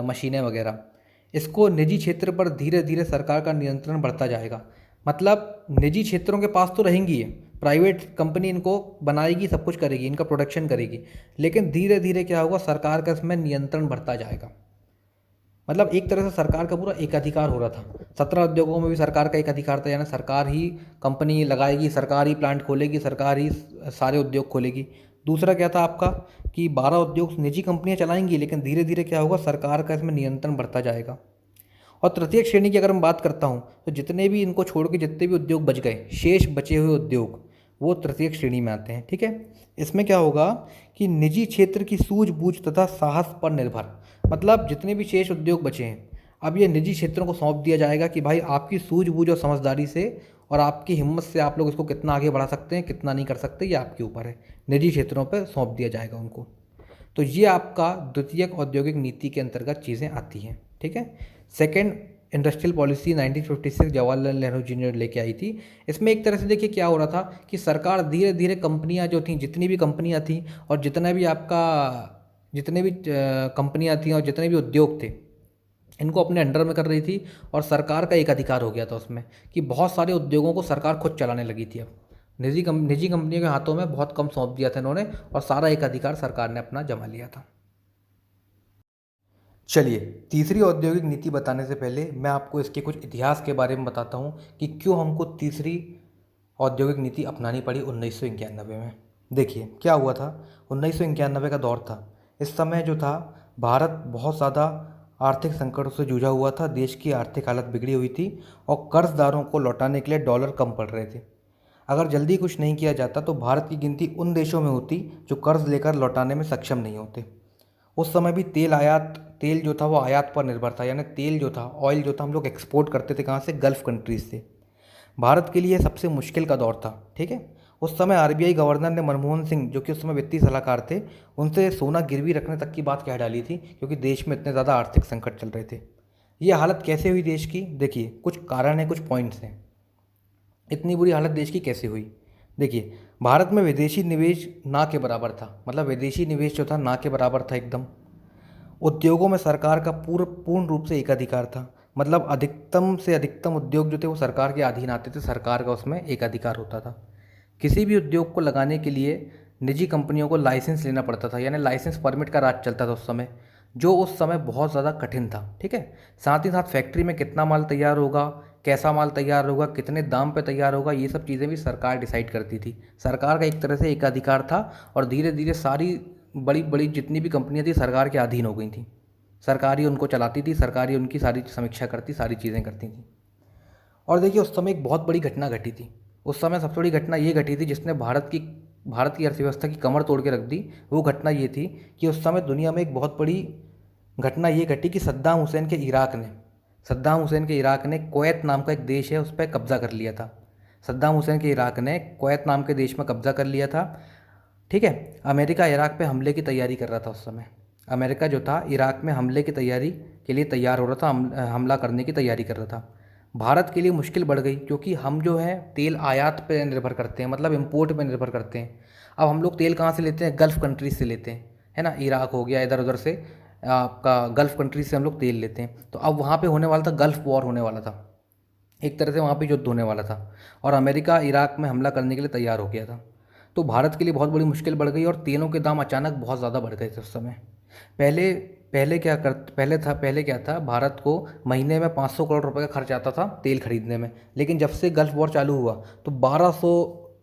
मशीनें वगैरह। इसको निजी क्षेत्र पर धीरे धीरे सरकार का नियंत्रण बढ़ता जाएगा। मतलब निजी क्षेत्रों के पास तो रहेंगी ये, प्राइवेट कंपनी इनको बनाएगी, सब कुछ करेगी, इनका प्रोडक्शन करेगी, लेकिन धीरे धीरे क्या होगा? सरकार का इसमें नियंत्रण बढ़ता जाएगा। मतलब एक तरह से सरकार का पूरा एकाधिकार हो रहा था। 17 उद्योगों में भी सरकार का एक अधिकार था, यानी सरकार ही कंपनी लगाएगी, सरकार ही प्लांट खोलेगी, सरकार ही सारे उद्योग खोलेगी। दूसरा क्या था आपका कि 12 उद्योग निजी कंपनियां चलाएंगी, लेकिन धीरे धीरे क्या होगा? सरकार का इसमें नियंत्रण बढ़ता जाएगा। और तृतीय श्रेणी की अगर मैं बात करता हूँ तो जितने भी इनको छोड़ के जितने भी उद्योग बच गए, शेष बचे हुए उद्योग, वो तृतीय श्रेणी में आते हैं। ठीक है, इसमें क्या होगा कि निजी क्षेत्र की सूझबूझ तथा साहस पर निर्भर। मतलब जितने भी शेष उद्योग बचे हैं, अब ये निजी क्षेत्रों को सौंप दिया जाएगा कि भाई आपकी सूझबूझ और समझदारी से और आपकी हिम्मत से आप लोग इसको कितना आगे बढ़ा सकते हैं, कितना नहीं कर सकते, ये आपके ऊपर है। निजी क्षेत्रों पर सौंप दिया जाएगा उनको। तो ये आपका द्वितीयक औद्योगिक नीति के अंतर्गत चीज़ें आती हैं। ठीक है, second industrial policy 1956 Jawaharlal Nehru ji ने लेके आई थी। इसमें एक तरह से देखिए क्या हो रहा था कि सरकार धीरे धीरे कंपनियां जो थी, जितनी भी कंपनियां थी और जितने भी कंपनियां थी और जितने भी उद्योग थे, इनको अपने अंडर में कर रही थी और सरकार का एक अधिकार हो गया था उसमें कि बहुत सारे उद्योगों को सरकार खुद चलाने लगी थी। अब निजी कंपनियों के हाथों में बहुत कम सौंप दिया था इन्होंने और सारा एक अधिकार सरकार ने अपना जमा लिया था। चलिए, तीसरी औद्योगिक नीति बताने से पहले मैं आपको इसके कुछ इतिहास के बारे में बताता हूँ कि क्यों हमको तीसरी औद्योगिक नीति अपनानी पड़ी 1991 में। देखिए क्या हुआ था, 1991 का दौर था। इस समय जो था भारत बहुत ज़्यादा आर्थिक संकटों से जूझा हुआ था। देश की आर्थिक हालत बिगड़ी हुई थी और कर्जदारों को लौटाने के लिए डॉलर कम पड़ रहे थे। अगर जल्दी कुछ नहीं किया जाता तो भारत की गिनती उन देशों में होती जो कर्ज लेकर लौटाने में सक्षम नहीं होते। उस समय भी तेल जो था वो आयात पर निर्भर था, यानी तेल जो था, ऑयल जो था, हम लोग एक्सपोर्ट करते थे कहाँ से? गल्फ़ कंट्रीज़ से। भारत के लिए सबसे मुश्किल का दौर था। ठीक है, उस समय आरबीआई गवर्नर ने मनमोहन सिंह, जो कि उस समय वित्तीय सलाहकार थे, उनसे सोना गिरवी रखने तक की बात कह डाली थी, क्योंकि देश में इतने ज़्यादा आर्थिक संकट चल रहे थे। ये हालत कैसे हुई देश की? देखिए कुछ कारण है, कुछ पॉइंट्स हैं। इतनी बुरी हालत देश की कैसे हुई? देखिए, भारत में विदेशी निवेश ना के बराबर था। मतलब विदेशी निवेश जो था ना के बराबर था एकदम। उद्योगों में सरकार का पूर्ण रूप से एकाधिकार था। मतलब अधिकतम से अधिकतम उद्योग जो थे वो सरकार के अधीन आते थे, सरकार का उसमें एक अधिकार होता था। किसी भी उद्योग को लगाने के लिए निजी कंपनियों को लाइसेंस लेना पड़ता था, यानी लाइसेंस परमिट का राज चलता था उस समय, जो उस समय बहुत ज़्यादा कठिन था। ठीक है, साथ ही साथ फैक्ट्री में कितना माल तैयार होगा, कैसा माल तैयार होगा, कितने दाम पे तैयार होगा, ये सब चीज़ें भी सरकार डिसाइड करती थी। सरकार का एक तरह से एकाधिकार था और धीरे धीरे सारी बड़ी बड़ी जितनी भी कंपनियां थी सरकार के अधीन हो गई थी। सरकार ही उनको चलाती थी, सरकार ही उनकी सारी समीक्षा करती, सारी चीज़ें करती थी। और देखिए उस समय एक बहुत बड़ी घटना घटी थी। उस समय सबसे बड़ी घटना ये घटी थी जिसने भारत की अर्थव्यवस्था की कमर तोड़ के रख दी। वो घटना ये थी कि उस समय दुनिया में एक बहुत बड़ी घटना ये घटी कि सद्दाम हुसैन के इराक ने कुवैत नाम का एक देश है उस पर कब्ज़ा कर लिया था। सद्दाम हुसैन के इराक ने कुवैत नाम के देश में कब्ज़ा कर लिया था। ठीक है, अमेरिका इराक पे हमले की तैयारी कर रहा था उस समय। अमेरिका जो था इराक में हमले की तैयारी के लिए तैयार हो रहा था, हमला करने की तैयारी कर रहा था। भारत के लिए मुश्किल बढ़ गई क्योंकि हम जो है तेल आयात पे निर्भर करते हैं, मतलब इम्पोर्ट पे निर्भर करते हैं। अब हम लोग तेल कहाँ से लेते हैं? गल्फ़ कंट्रीज से लेते हैं, है ना। इराक हो गया, इधर उधर से आपका गल्फ़ कंट्रीज से हम लोग तेल लेते हैं। तो अब वहाँ पे होने वाला था, गल्फ़ वॉर होने वाला था, एक तरह से वहाँ पे युद्ध होने वाला था और अमेरिका इराक में हमला करने के लिए तैयार हो गया था। तो भारत के लिए बहुत बड़ी मुश्किल बढ़ गई और तेलों के दाम अचानक बहुत ज़्यादा बढ़ गए थे उस समय। पहले पहले क्या था, भारत को महीने में 500 करोड़ रुपए का खर्च आता था तेल खरीदने में। लेकिन जब से गल्फ़ वॉर चालू हुआ तो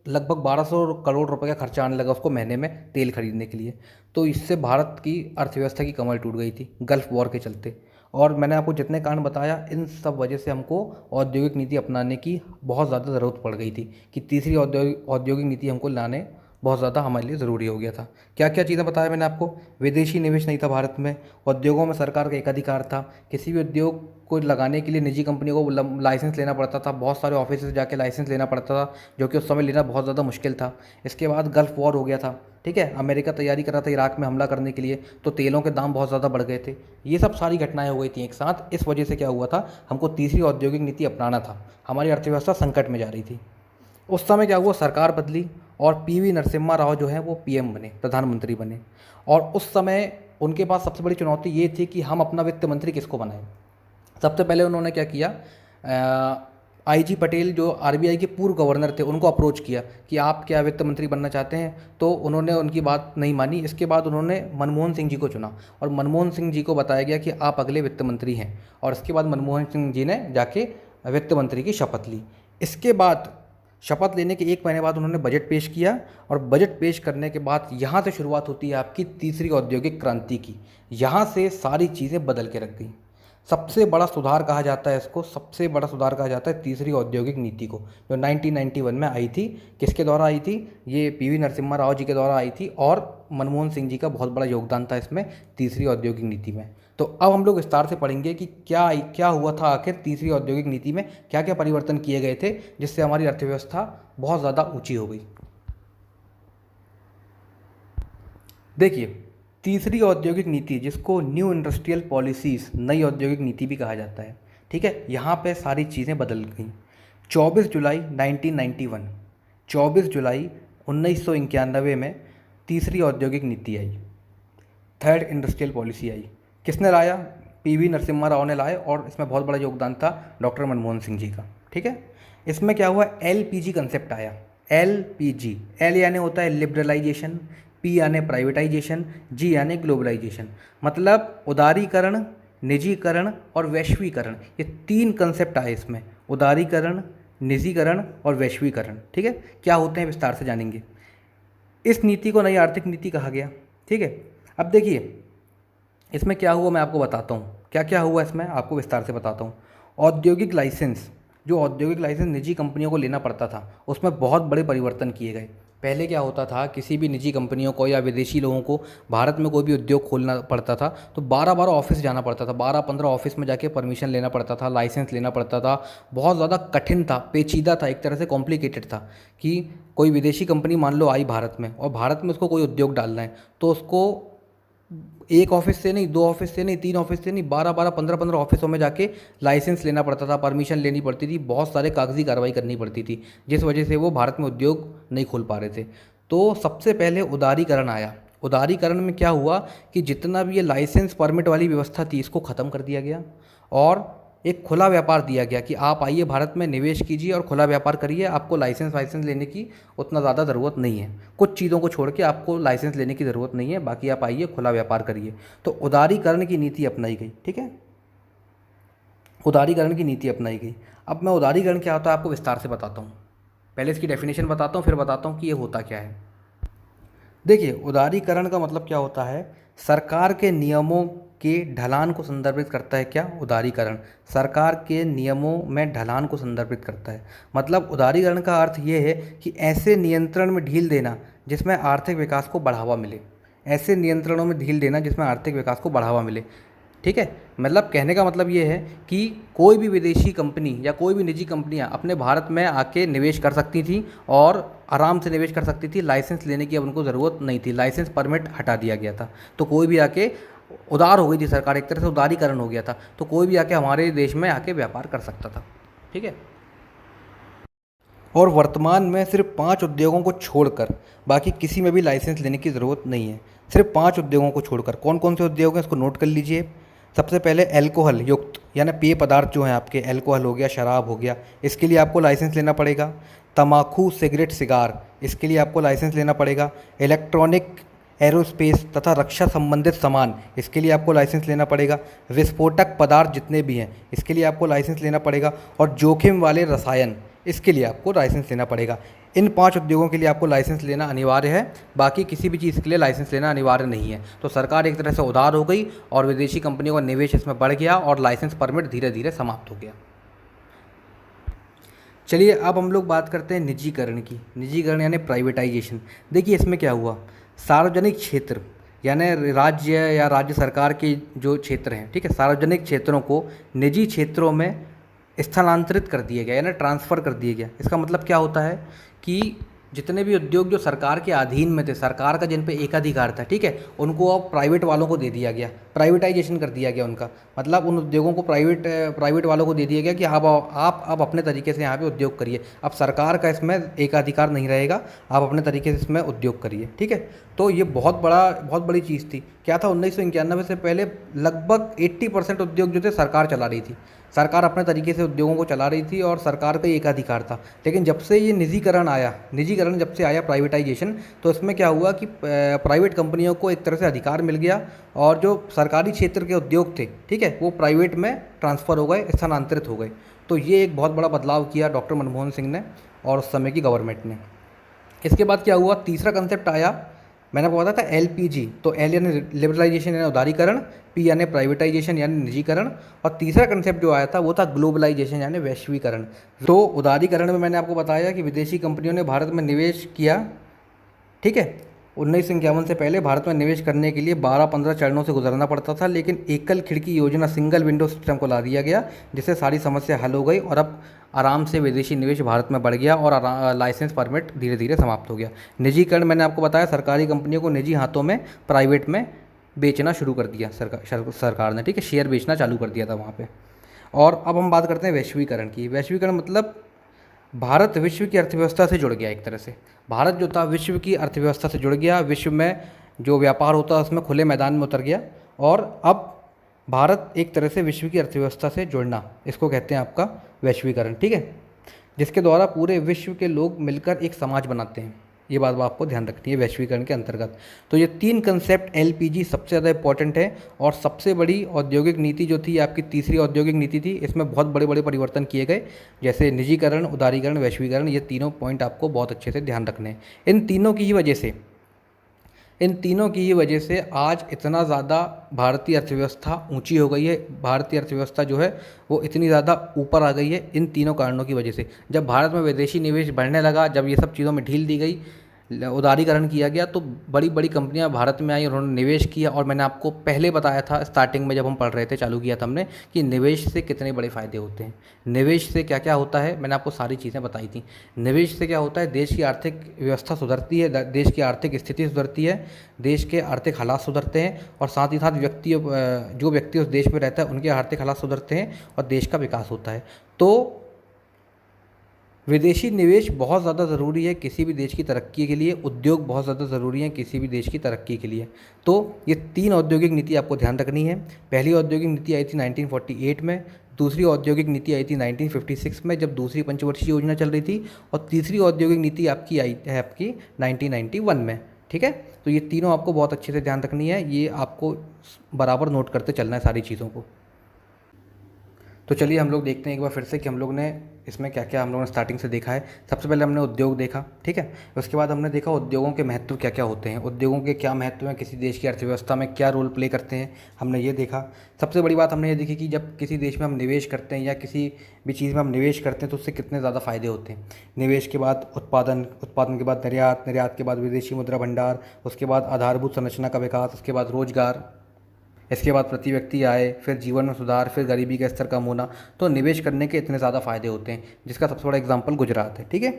लगभग 1200 करोड़ रुपए का खर्चा आने लगा उसको महीने में तेल खरीदने के लिए। तो इससे भारत की अर्थव्यवस्था की कमर टूट गई थी गल्फ़ वॉर के चलते। और मैंने आपको जितने कारण बताया, इन सब वजह से हमको औद्योगिक नीति अपनाने की बहुत ज़्यादा ज़रूरत पड़ गई थी कि तीसरी औद्योगिक नीति हमको लाने बहुत ज़्यादा हमारे लिए ज़रूरी हो गया था। क्या क्या चीज़ें बताया मैंने आपको? विदेशी निवेश नहीं था भारत में, उद्योगों में सरकार का एकाधिकार था, किसी भी उद्योग को लगाने के लिए निजी कंपनियों को लाइसेंस लेना पड़ता था, बहुत सारे ऑफिस से जाके लाइसेंस लेना पड़ता था जो कि उस समय लेना बहुत ज़्यादा मुश्किल था। इसके बाद गल्फ़ वॉर हो गया था। ठीक है, अमेरिका तैयारी कर रहा था इराक में हमला करने के लिए, तो तेलों के दाम बहुत ज़्यादा बढ़ गए थे। ये सब सारी घटनाएं हो गई थी एक साथ। इस वजह से क्या हुआ था, हमको तीसरी औद्योगिक नीति अपनाना था, हमारी अर्थव्यवस्था संकट में जा रही थी। उस समय क्या हुआ, सरकार बदली और पीवी नरसिम्हा राव जो है वो पीएम बने, प्रधानमंत्री बने। और उस समय उनके पास सबसे बड़ी चुनौती ये थी कि हम अपना वित्त मंत्री किसको बनाएं। सबसे पहले उन्होंने क्या किया, आईजी पटेल जो आरबीआई के पूर्व गवर्नर थे उनको अप्रोच किया कि आप क्या वित्त मंत्री बनना चाहते हैं। तो उन्होंने उनकी बात नहीं मानी। इसके बाद उन्होंने मनमोहन सिंह जी को चुना और मनमोहन सिंह जी को बताया गया कि आप अगले वित्त मंत्री हैं। और इसके बाद मनमोहन सिंह जी ने जाके वित्त मंत्री की शपथ ली। इसके बाद शपथ लेने के 1 महीने बाद उन्होंने बजट पेश किया और बजट पेश करने के बाद यहाँ से शुरुआत होती है आपकी तीसरी औद्योगिक क्रांति की। यहाँ से सारी चीज़ें बदल के रख गई। सबसे बड़ा सुधार कहा जाता है इसको, सबसे बड़ा सुधार कहा जाता है तीसरी औद्योगिक नीति को, जो 1991 में आई थी। किसके द्वारा आई थी? ये पीवी नरसिम्हा राव जी के द्वारा आई थी और मनमोहन सिंह जी का बहुत बड़ा योगदान था इसमें, तीसरी औद्योगिक नीति में। तो अब हम लोग विस्तार से पढ़ेंगे कि क्या हुआ था आखिर तीसरी औद्योगिक नीति में, क्या क्या परिवर्तन किए गए थे जिससे हमारी अर्थव्यवस्था बहुत ज़्यादा ऊंची हो गई। देखिए, तीसरी औद्योगिक नीति जिसको न्यू इंडस्ट्रियल पॉलिसीज़, नई औद्योगिक नीति भी कहा जाता है। ठीक है, यहाँ पे सारी चीज़ें बदल गई। 24 जुलाई 1991, 24 जुलाई 1991 में तीसरी औद्योगिक नीति आई, थर्ड इंडस्ट्रियल पॉलिसी आई। किसने लाया? पीवी नरसिम्हा राव ने लाए और इसमें बहुत बड़ा योगदान था डॉक्टर मनमोहन सिंह जी का। ठीक है, इसमें क्या हुआ, एलपीजी कंसेप्ट आया। एलपीजी, एल यानी होता है लिबरलाइजेशन, पी यानी प्राइवेटाइजेशन, जी यानी ग्लोबलाइजेशन। मतलब उदारीकरण, निजीकरण और वैश्वीकरण, ये 3 कंसेप्ट आए इसमें, उदारीकरण, निजीकरण और वैश्वीकरण। ठीक है, क्या होते हैं विस्तार से जानेंगे। इस नीति को नई आर्थिक नीति कहा गया। ठीक है, अब देखिए इसमें क्या हुआ मैं आपको बताता हूँ, क्या क्या हुआ इसमें आपको विस्तार से बताता हूँ। औद्योगिक लाइसेंस, जो औद्योगिक लाइसेंस निजी कंपनियों को लेना पड़ता था, उसमें बहुत बड़े परिवर्तन किए गए। पहले क्या होता था, किसी भी निजी कंपनियों को या विदेशी लोगों को भारत में कोई भी उद्योग खोलना पड़ता था तो 12-12 ऑफिस जाना पड़ता था, 12-15 ऑफिस में जाके परमिशन लेना पड़ता था, लाइसेंस लेना पड़ता था। बहुत ज़्यादा कठिन था, पेचीदा था, एक तरह से कॉम्प्लिकेटेड था कि कोई विदेशी कंपनी मान लो आई भारत में और भारत में उसको कोई उद्योग डालना है तो उसको 1 ऑफिस से नहीं, 2 ऑफिस से नहीं, 3 ऑफिस से नहीं, 12-12, 15-15 ऑफिसों में जाके लाइसेंस लेना पड़ता था, परमिशन लेनी पड़ती थी, बहुत सारे कागजी कार्रवाई करनी पड़ती थी, जिस वजह से वो भारत में उद्योग नहीं खोल पा रहे थे। तो सबसे पहले उदारीकरण आया। उदारीकरण में क्या हुआ कि जितना भी ये लाइसेंस परमिट वाली व्यवस्था थी इसको ख़त्म कर दिया गया और एक खुला व्यापार दिया गया कि आप आइए भारत में निवेश कीजिए और खुला व्यापार करिए, आपको लाइसेंस वाइसेंस लेने की उतना ज़्यादा ज़रूरत नहीं है, कुछ चीज़ों को छोड़ के आपको लाइसेंस लेने की ज़रूरत नहीं है, बाकी आप आइए खुला व्यापार करिए। तो उदारीकरण की नीति अपनाई गई, ठीक है, उदारीकरण की नीति अपनाई गई। अब मैं उदारीकरण क्या होता है आपको विस्तार से बताता हूँ, पहले इसकी डेफिनेशन बताता हूँ, फिर बताता हूँ कि ये होता क्या है। देखिए, उदारीकरण का मतलब क्या होता है, सरकार के नियमों के ढलान को संदर्भित करता है। क्या उदारीकरण सरकार के नियमों में ढलान को संदर्भित करता है। मतलब उदारीकरण का अर्थ ये है कि ऐसे नियंत्रण में ढील देना जिसमें आर्थिक विकास को बढ़ावा मिले, ऐसे नियंत्रणों में ढील देना जिसमें आर्थिक विकास को बढ़ावा मिले, ठीक है। मतलब कहने का मतलब ये है कि कोई भी विदेशी कंपनी या कोई भी निजी कंपनियां अपने भारत में आके निवेश कर सकती थी और आराम से निवेश कर सकती थी, लाइसेंस लेने की अब उनको ज़रूरत नहीं थी, लाइसेंस परमिट हटा दिया गया था। तो कोई भी आके, उदार हो गई थी सरकार, एक तरह से उदारीकरण हो गया था, तो कोई भी आके हमारे देश में आके व्यापार कर सकता था, ठीक है। और वर्तमान में सिर्फ 5 उद्योगों को छोड़कर बाकी किसी में भी लाइसेंस लेने की ज़रूरत नहीं है। सिर्फ 5 उद्योगों को छोड़कर। कौन कौन से उद्योग हैं इसको नोट कर लीजिए। सबसे पहले अल्कोहल युक्त यानी पेय पदार्थ जो हैं आपके, अल्कोहल हो गया, शराब हो गया, इसके लिए आपको लाइसेंस लेना पड़ेगा। तम्बाकू, सिगरेट, सिगार, इसके लिए आपको लाइसेंस लेना पड़ेगा। इलेक्ट्रॉनिक, एरोस्पेस तथा रक्षा संबंधित सामान, इसके लिए आपको लाइसेंस लेना पड़ेगा। विस्फोटक पदार्थ जितने भी हैं इसके लिए आपको लाइसेंस लेना पड़ेगा। और जोखिम वाले रसायन, इसके लिए आपको लाइसेंस लेना पड़ेगा। इन 5 उद्योगों के लिए आपको लाइसेंस लेना अनिवार्य है, बाकी किसी भी चीज़ के लिए लाइसेंस लेना अनिवार्य नहीं है। तो सरकार एक तरह से उदार हो गई और विदेशी कंपनियों का निवेश इसमें बढ़ गया और लाइसेंस परमिट धीरे धीरे समाप्त हो गया। चलिए अब हम लोग बात करते हैं निजीकरण की। निजीकरण यानी प्राइवेटाइजेशन। देखिए इसमें क्या हुआ, सार्वजनिक क्षेत्र यानी राज्य या राज्य सरकार के जो क्षेत्र हैं, ठीक है, सार्वजनिक क्षेत्रों को निजी क्षेत्रों में स्थानांतरित कर दिया गया यानी ट्रांसफ़र कर दिया गया। इसका मतलब क्या होता है कि जितने भी उद्योग जो सरकार के अधीन में थे, सरकार का जिन पे एकाधिकार था, ठीक है, उनको अब प्राइवेट वालों को दे दिया गया, प्राइवेटाइजेशन कर दिया गया उनका। मतलब उन उद्योगों को प्राइवेट वालों को दे दिया गया कि आप अब अपने तरीके से यहाँ पे उद्योग करिए, अब सरकार का इसमें एकाधिकार नहीं रहेगा, आप अपने तरीके से इसमें उद्योग करिए, ठीक है। तो ये बहुत बड़ी चीज़ थी। क्या था, 1991 से पहले लगभग 80% उद्योग जो थे सरकार चला रही थी, सरकार अपने तरीके से उद्योगों को चला रही थी और सरकार का एकाधिकार था। लेकिन जब से ये निजीकरण जब से आया, प्राइवेटाइजेशन, तो इसमें क्या हुआ कि प्राइवेट कंपनियों को एक तरह से अधिकार मिल गया और जो सरकारी क्षेत्र के उद्योग थे, ठीक है, वो प्राइवेट में ट्रांसफ़र हो गए, स्थानांतरित हो गए। तो ये एक बहुत बड़ा बदलाव किया डॉक्टर मनमोहन सिंह ने और उस समय की गवर्नमेंट ने। इसके बाद क्या हुआ, तीसरा कंसेप्ट आया, मैंने आपको बताया था एलपीजी। तो एल यानी लिबरलाइजेशन यानी उदारीकरण, पी यानी प्राइवेटाइजेशन यानी निजीकरण, और तीसरा कंसेप्ट जो आया था वो था ग्लोबलाइजेशन यानी वैश्वीकरण। तो उदारीकरण में मैंने आपको बताया कि विदेशी कंपनियों ने भारत में निवेश किया, ठीक है। 1951 से पहले भारत में निवेश करने के लिए 12-15 चरणों से गुजरना पड़ता था, लेकिन एकल खिड़की योजना, सिंगल विंडो सिस्टम को ला दिया गया, जिससे सारी समस्या हल हो गई और अब आराम से विदेशी निवेश भारत में बढ़ गया और लाइसेंस परमिट धीरे धीरे समाप्त हो गया। निजीकरण मैंने आपको बताया, सरकारी कंपनियों को निजी हाथों में, प्राइवेट में बेचना शुरू कर दिया सरकार ने, ठीक है, शेयर बेचना चालू कर दिया था वहाँ पे। और अब हम बात करते हैं वैश्वीकरण की। वैश्वीकरण मतलब भारत विश्व की अर्थव्यवस्था से जुड़ गया। एक तरह से भारत जो था विश्व की अर्थव्यवस्था से जुड़ गया, विश्व में जो व्यापार होता है उसमें खुले मैदान में उतर गया और अब भारत एक तरह से विश्व की अर्थव्यवस्था से जुड़ना, इसको कहते हैं आपका वैश्वीकरण, ठीक है, जिसके द्वारा पूरे विश्व के लोग मिलकर एक समाज बनाते हैं। ये बात आपको ध्यान रखनी है वैश्वीकरण के अंतर्गत। तो ये 3 कंसेप्ट एलपीजी सबसे ज़्यादा इंपॉर्टेंट है और सबसे बड़ी औद्योगिक नीति जो थी आपकी तीसरी औद्योगिक नीति थी, इसमें बहुत बड़े बड़े परिवर्तन किए गए, जैसे निजीकरण, उदारीकरण, वैश्वीकरण। ये तीनों पॉइंट आपको बहुत अच्छे से ध्यान रखने हैं। इन तीनों की ही वजह से आज इतना ज़्यादा भारतीय अर्थव्यवस्था ऊंची हो गई है, भारतीय अर्थव्यवस्था जो है वो इतनी ज़्यादा ऊपर आ गई है इन तीनों कारणों की वजह से। जब भारत में विदेशी निवेश बढ़ने लगा, जब ये सब चीज़ों में ढील दी गई, उदारीकरण किया गया, तो बड़ी बड़ी कंपनियां भारत में आई, उन्होंने निवेश किया। और मैंने आपको पहले बताया था स्टार्टिंग में जब हम पढ़ रहे थे, चालू किया था हमने, कि निवेश से कितने बड़े फ़ायदे होते हैं। निवेश से क्या क्या होता है मैंने आपको सारी चीज़ें बताई थी। निवेश से क्या होता है, देश की आर्थिक व्यवस्था सुधरती है, देश की आर्थिक स्थिति सुधरती है, देश के आर्थिक हालात सुधरते हैं और साथ ही साथ जो व्यक्ति उस देश में रहता है उनके आर्थिक हालात सुधरते हैं और देश का विकास होता है। तो विदेशी निवेश बहुत ज़्यादा ज़रूरी है किसी भी देश की तरक्की के लिए, उद्योग बहुत ज़्यादा ज़रूरी है किसी भी देश की तरक्की के लिए। तो ये 3 औद्योगिक नीति आपको ध्यान रखनी है। पहली औद्योगिक नीति आई थी 1948 में, दूसरी औद्योगिक नीति आई थी 1956 में, जब दूसरी पंचवर्षीय योजना चल रही थी, और तीसरी औद्योगिक नीति आपकी आई है आपकी 1991 में। ठीक है, तो ये तीनों आपको बहुत अच्छे से ध्यान रखनी है, ये आपको बराबर नोट करते चलना है सारी चीज़ों को। तो चलिए हम लोग देखते हैं एक बार फिर से कि हम लोग ने इसमें क्या क्या हम लोगों ने स्टार्टिंग से देखा है। सबसे पहले हमने उद्योग देखा, ठीक है। उसके बाद हमने देखा उद्योगों के महत्व क्या क्या होते हैं, उद्योगों के क्या महत्व हैं, किसी देश की अर्थव्यवस्था में क्या रोल प्ले करते हैं, हमने ये देखा। सबसे बड़ी बात हमने ये देखी कि जब किसी देश में हम निवेश करते हैं या किसी भी चीज़ में हम निवेश करते हैं तो उससे कितने ज़्यादा फ़ायदे होते हैं। निवेश के बाद उत्पादन, उत्पादन के बाद निर्यात, निर्यात के बाद विदेशी मुद्रा भंडार, उसके बाद आधारभूत संरचना का विकास, उसके बाद रोजगार, इसके बाद प्रति व्यक्ति आय, फिर जीवन में सुधार, फिर गरीबी का स्तर कम होना। तो निवेश करने के इतने ज़्यादा फ़ायदे होते हैं, जिसका सबसे बड़ा एग्जांपल गुजरात है। ठीक है,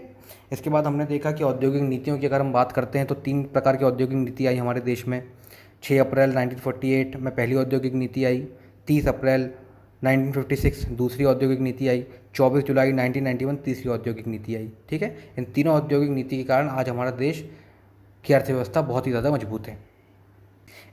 इसके बाद हमने देखा कि औद्योगिक नीतियों की अगर हम बात करते हैं तो 3 प्रकार की औद्योगिक नीति आई हमारे देश में। 6 अप्रैल 1948 में पहली औद्योगिक नीति आई, 30 अप्रैल 1956 दूसरी औद्योगिक नीति आई, 24 जुलाई 1991 तीसरी औद्योगिक नीति आई। ठीक है, इन तीनों औद्योगिक नीति के कारण आज हमारा देश की अर्थव्यवस्था बहुत ही ज़्यादा मजबूत है।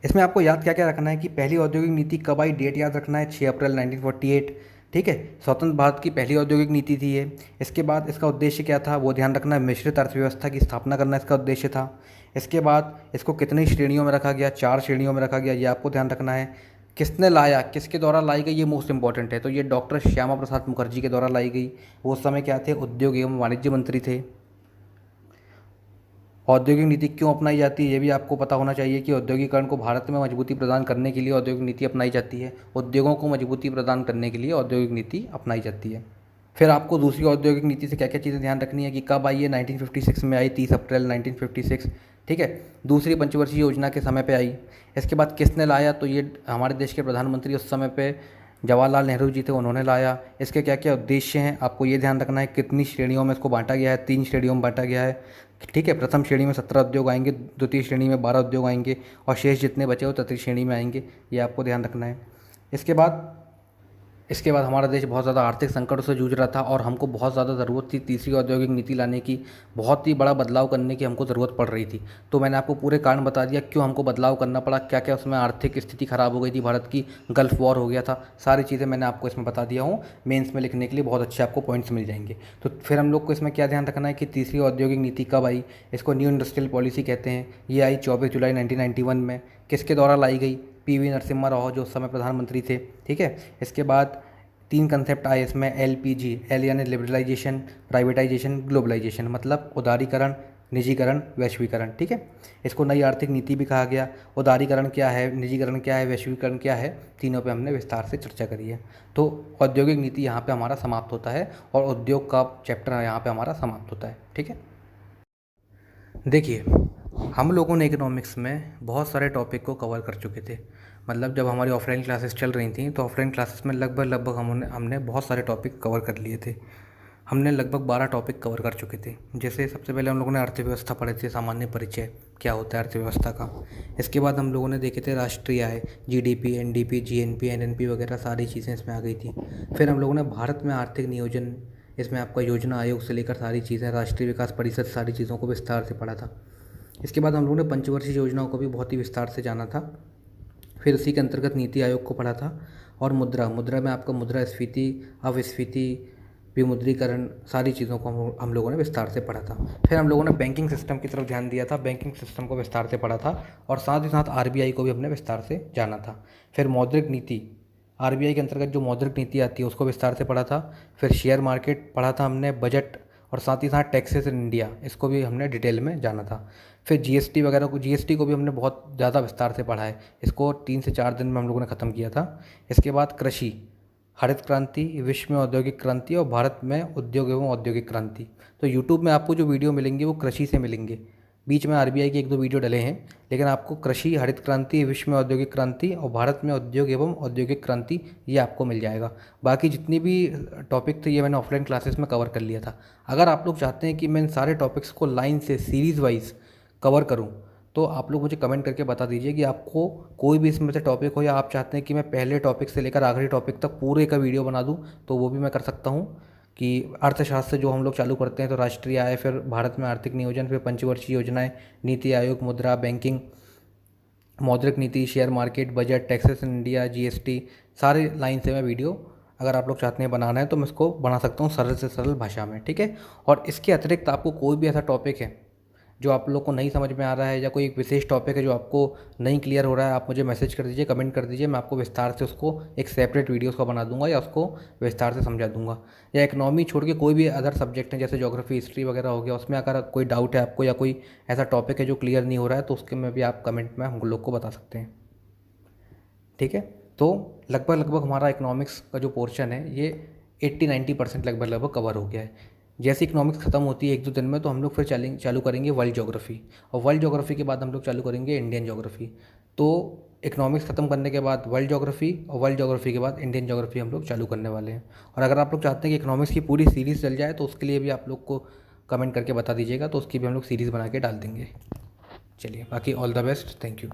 इसमें आपको याद क्या क्या रखना है कि पहली औद्योगिक नीति कब आई, डेट याद रखना है 6 अप्रैल 1948। ठीक है, स्वतंत्र भारत की पहली औद्योगिक नीति थी ये। इसके बाद इसका उद्देश्य क्या था वो ध्यान रखना है, मिश्रित अर्थव्यवस्था की स्थापना करना इसका उद्देश्य था। इसके बाद इसको कितनी श्रेणियों में रखा गया, 4 श्रेणियों में रखा गया, ये आपको ध्यान रखना है। किसने लाया, किसके द्वारा लाई गई, ये मोस्ट इंपॉर्टेंट है। तो ये डॉक्टर श्यामा प्रसाद मुखर्जी के द्वारा लाई गई। वो उस समय क्या थे, उद्योग एवं वाणिज्य मंत्री थे। औद्योगिक नीति क्यों अपनाई जाती है ये भी आपको पता होना चाहिए कि औद्योगिकरण को भारत में मजबूती प्रदान करने के लिए औद्योगिक नीति अपनाई जाती है। उद्योगों को मजबूती प्रदान करने के लिए औद्योगिक नीति अपनाई जाती है। फिर आपको दूसरी औद्योगिक नीति से क्या क्या चीज़ें ध्यान रखनी है कि कब आई है, 1956 में आई, 30 अप्रैल 1956। ठीक है, दूसरी पंचवर्षीय योजना के समय पे आई। इसके बाद किसने लाया, तो ये हमारे देश के प्रधानमंत्री उस समय पे जवाहरलाल नेहरू जी थे, उन्होंने लाया। इसके क्या क्या उद्देश्य हैं आपको ये ध्यान रखना है। कितनी श्रेणियों में इसको बांटा गया है, 3 श्रेणियों में बांटा गया है। ठीक है, प्रथम श्रेणी में 17 उद्योग आएंगे, द्वितीय श्रेणी में 12 उद्योग आएंगे, और शेष जितने बचे वो तृतीय श्रेणी में आएंगे, ये आपको ध्यान रखना है। इसके बाद हमारा देश बहुत ज़्यादा आर्थिक संकटों से जूझ रहा था और हमको बहुत ज़्यादा ज़रूरत थी तीसरी औद्योगिक नीति लाने की, बहुत ही बड़ा बदलाव करने की हमको ज़रूरत पड़ रही थी। तो मैंने आपको पूरे कारण बता दिया क्यों हमको बदलाव करना पड़ा, क्या क्या उसमें आर्थिक स्थिति ख़राब हो गई थी भारत की, गल्फ वॉर हो गया था, सारी चीज़ें मैंने आपको इसमें बता दिया हूँ। मेंस में लिखने के लिए बहुत अच्छे आपको पॉइंट्स मिल जाएंगे। तो फिर हम लोग को इसमें क्या ध्यान रखना है कि तीसरी औद्योगिक नीति कब आई, इसको न्यू इंडस्ट्रियल पॉलिसी कहते हैं। ये आई 24 जुलाई 1991 में। किसके द्वारा लाई गई, पीवी नरसिम्हा राव जो उस समय प्रधानमंत्री थे। ठीक है, इसके बाद 3 कंसेप्ट आए इसमें, LPG, एल यानी लिबरलाइजेशन, प्राइवेटाइजेशन, ग्लोबलाइजेशन, मतलब उदारीकरण, निजीकरण, वैश्वीकरण। ठीक है, इसको नई आर्थिक नीति भी कहा गया। उदारीकरण क्या है, निजीकरण क्या है, वैश्वीकरण क्या है, तीनों पे हमने विस्तार से चर्चा करी है। तो औद्योगिक नीति यहाँ पे हमारा समाप्त होता है और उद्योग का चैप्टर यहाँ पे हमारा समाप्त होता है। ठीक है, देखिए हम लोगों ने इकोनॉमिक्स में बहुत सारे टॉपिक को कवर कर चुके थे। मतलब जब हमारी ऑफलाइन क्लासेस चल रही थी तो ऑफलाइन क्लासेस में लगभग हमने बहुत सारे टॉपिक कवर कर लिए थे। हमने लगभग 12 टॉपिक कवर कर चुके थे। जैसे सबसे पहले हम लोगों ने अर्थव्यवस्था पढ़े थे, सामान्य परिचय क्या होता है अर्थव्यवस्था का। इसके बाद हम लोगों ने देखे थे राष्ट्रीय आय, GDP, NDP, GNP, NNP वगैरह सारी चीज़ें इसमें आ गई थी। फिर हम लोगों ने भारत में आर्थिक नियोजन, इसमें आपका योजना आयोग से लेकर सारी चीज़ें, राष्ट्रीय विकास परिषद, सारी चीज़ों को विस्तार से पढ़ा था। इसके बाद हम लोगों ने पंचवर्षीय योजनाओं को भी बहुत ही विस्तार से जाना था। फिर उसी के अंतर्गत नीति आयोग को पढ़ा था। और मुद्रा में आपका मुद्रास्फीति, अपस्फीति, विमुद्रीकरण, सारी चीज़ों को हम लोगों ने विस्तार से पढ़ा था। फिर हम लोगों ने बैंकिंग सिस्टम की तरफ ध्यान दिया था, बैंकिंग सिस्टम को विस्तार से पढ़ा था और साथ ही साथ RBI को भी हमने विस्तार से जाना था। फिर मौद्रिक नीति, RBI के अंतर्गत जो मौद्रिक नीति आती है उसको विस्तार से पढ़ा था। फिर शेयर मार्केट पढ़ा था हमने, बजट और साथ ही साथ टैक्सेस इन इंडिया, इसको भी हमने डिटेल में जाना था। फिर GST वगैरह को, GST को भी हमने बहुत ज़्यादा विस्तार से पढ़ा है, इसको 3 से 4 दिन में हम लोगों ने ख़त्म किया था। इसके बाद कृषि, हरित क्रांति, विश्व में औद्योगिक क्रांति और भारत में उद्योग एवं औद्योगिक क्रांति। तो यूट्यूब में आपको जो वीडियो मिलेंगे वो कृषि से मिलेंगे। बीच में RBI के 1-2 वीडियो डले हैं, लेकिन आपको कृषि, हरित क्रांति, विश्व में औद्योगिक क्रांति और भारत में उद्योग एवं औद्योगिक क्रांति ये आपको मिल जाएगा। बाकी जितनी भी टॉपिक थे ये मैंने ऑफलाइन क्लासेस में कवर कर लिया था। अगर आप लोग चाहते हैं कि मैं इन सारे टॉपिक्स को लाइन से सीरीज़ वाइज कवर करूं तो आप लोग मुझे कमेंट करके बता दीजिए कि आपको कोई भी इसमें से टॉपिक हो, या आप चाहते हैं कि मैं पहले टॉपिक से लेकर आखिरी टॉपिक तक पूरे का वीडियो बना दूं तो वो भी मैं कर सकता हूं। कि अर्थशास्त्र जो हम लोग चालू करते हैं तो राष्ट्रीय आय, फिर भारत में आर्थिक नियोजन, फिर पंचवर्षीय योजनाएं, नीति आयोग, मुद्रा, बैंकिंग, मौद्रिक नीति, share market, budget, taxes in India, GST, सारे लाइन से मैं वीडियो अगर आप लोग चाहते हैं बनाना है तो मैं इसको बना सकता हूँ सरल से सरल भाषा में, ठीक है। और इसके अतिरिक्त आपको कोई भी ऐसा टॉपिक है जो आप लोग को नहीं समझ में आ रहा है, या कोई एक विशेष टॉपिक है जो आपको नहीं क्लियर हो रहा है, आप मुझे मैसेज कर दीजिए, कमेंट कर दीजिए, मैं आपको विस्तार से उसको एक सेपरेट वीडियो का बना दूंगा या उसको विस्तार से समझा दूंगा। या इकनॉमी छोड़ के कोई भी अदर सब्जेक्ट है जैसे ज्योग्राफी, हिस्ट्री वगैरह हो गया, उसमें अगर कोई डाउट है आपको या कोई ऐसा टॉपिक है जो क्लियर नहीं हो रहा है तो उसके में भी आप कमेंट में हम लोग को बता सकते हैं, ठीक है। तो लगभग लगभग हमारा इकोनॉमिक्स का जो पोर्शन है ये 80-90% लगभग लगभग कवर हो गया है। जैसे इकोनॉमिक्स ख़त्म होती है 1-2 दिन में, तो हम लोग फिर चालू करेंगे वर्ल्ड ज्योग्राफी, और वर्ल्ड ज्योग्राफी के बाद हम लोग चालू करेंगे इंडियन ज्योग्राफी। तो इकोनॉमिक्स ख़त्म करने के बाद वर्ल्ड ज्योग्राफी, और वर्ल्ड ज्योग्राफी के बाद इंडियन ज्योग्राफी हम लोग चालू करने वाले हैं। और अगर आप लोग चाहते हैं कि इकोनॉमिक्स की पूरी सीरीज़ चल जाए तो उसके लिए भी आप लोग को कमेंट करके बता दीजिएगा, तो उसकी भी हम लोग सीरीज़ बना के डाल देंगे। चलिए, बाकी all the best, thank you.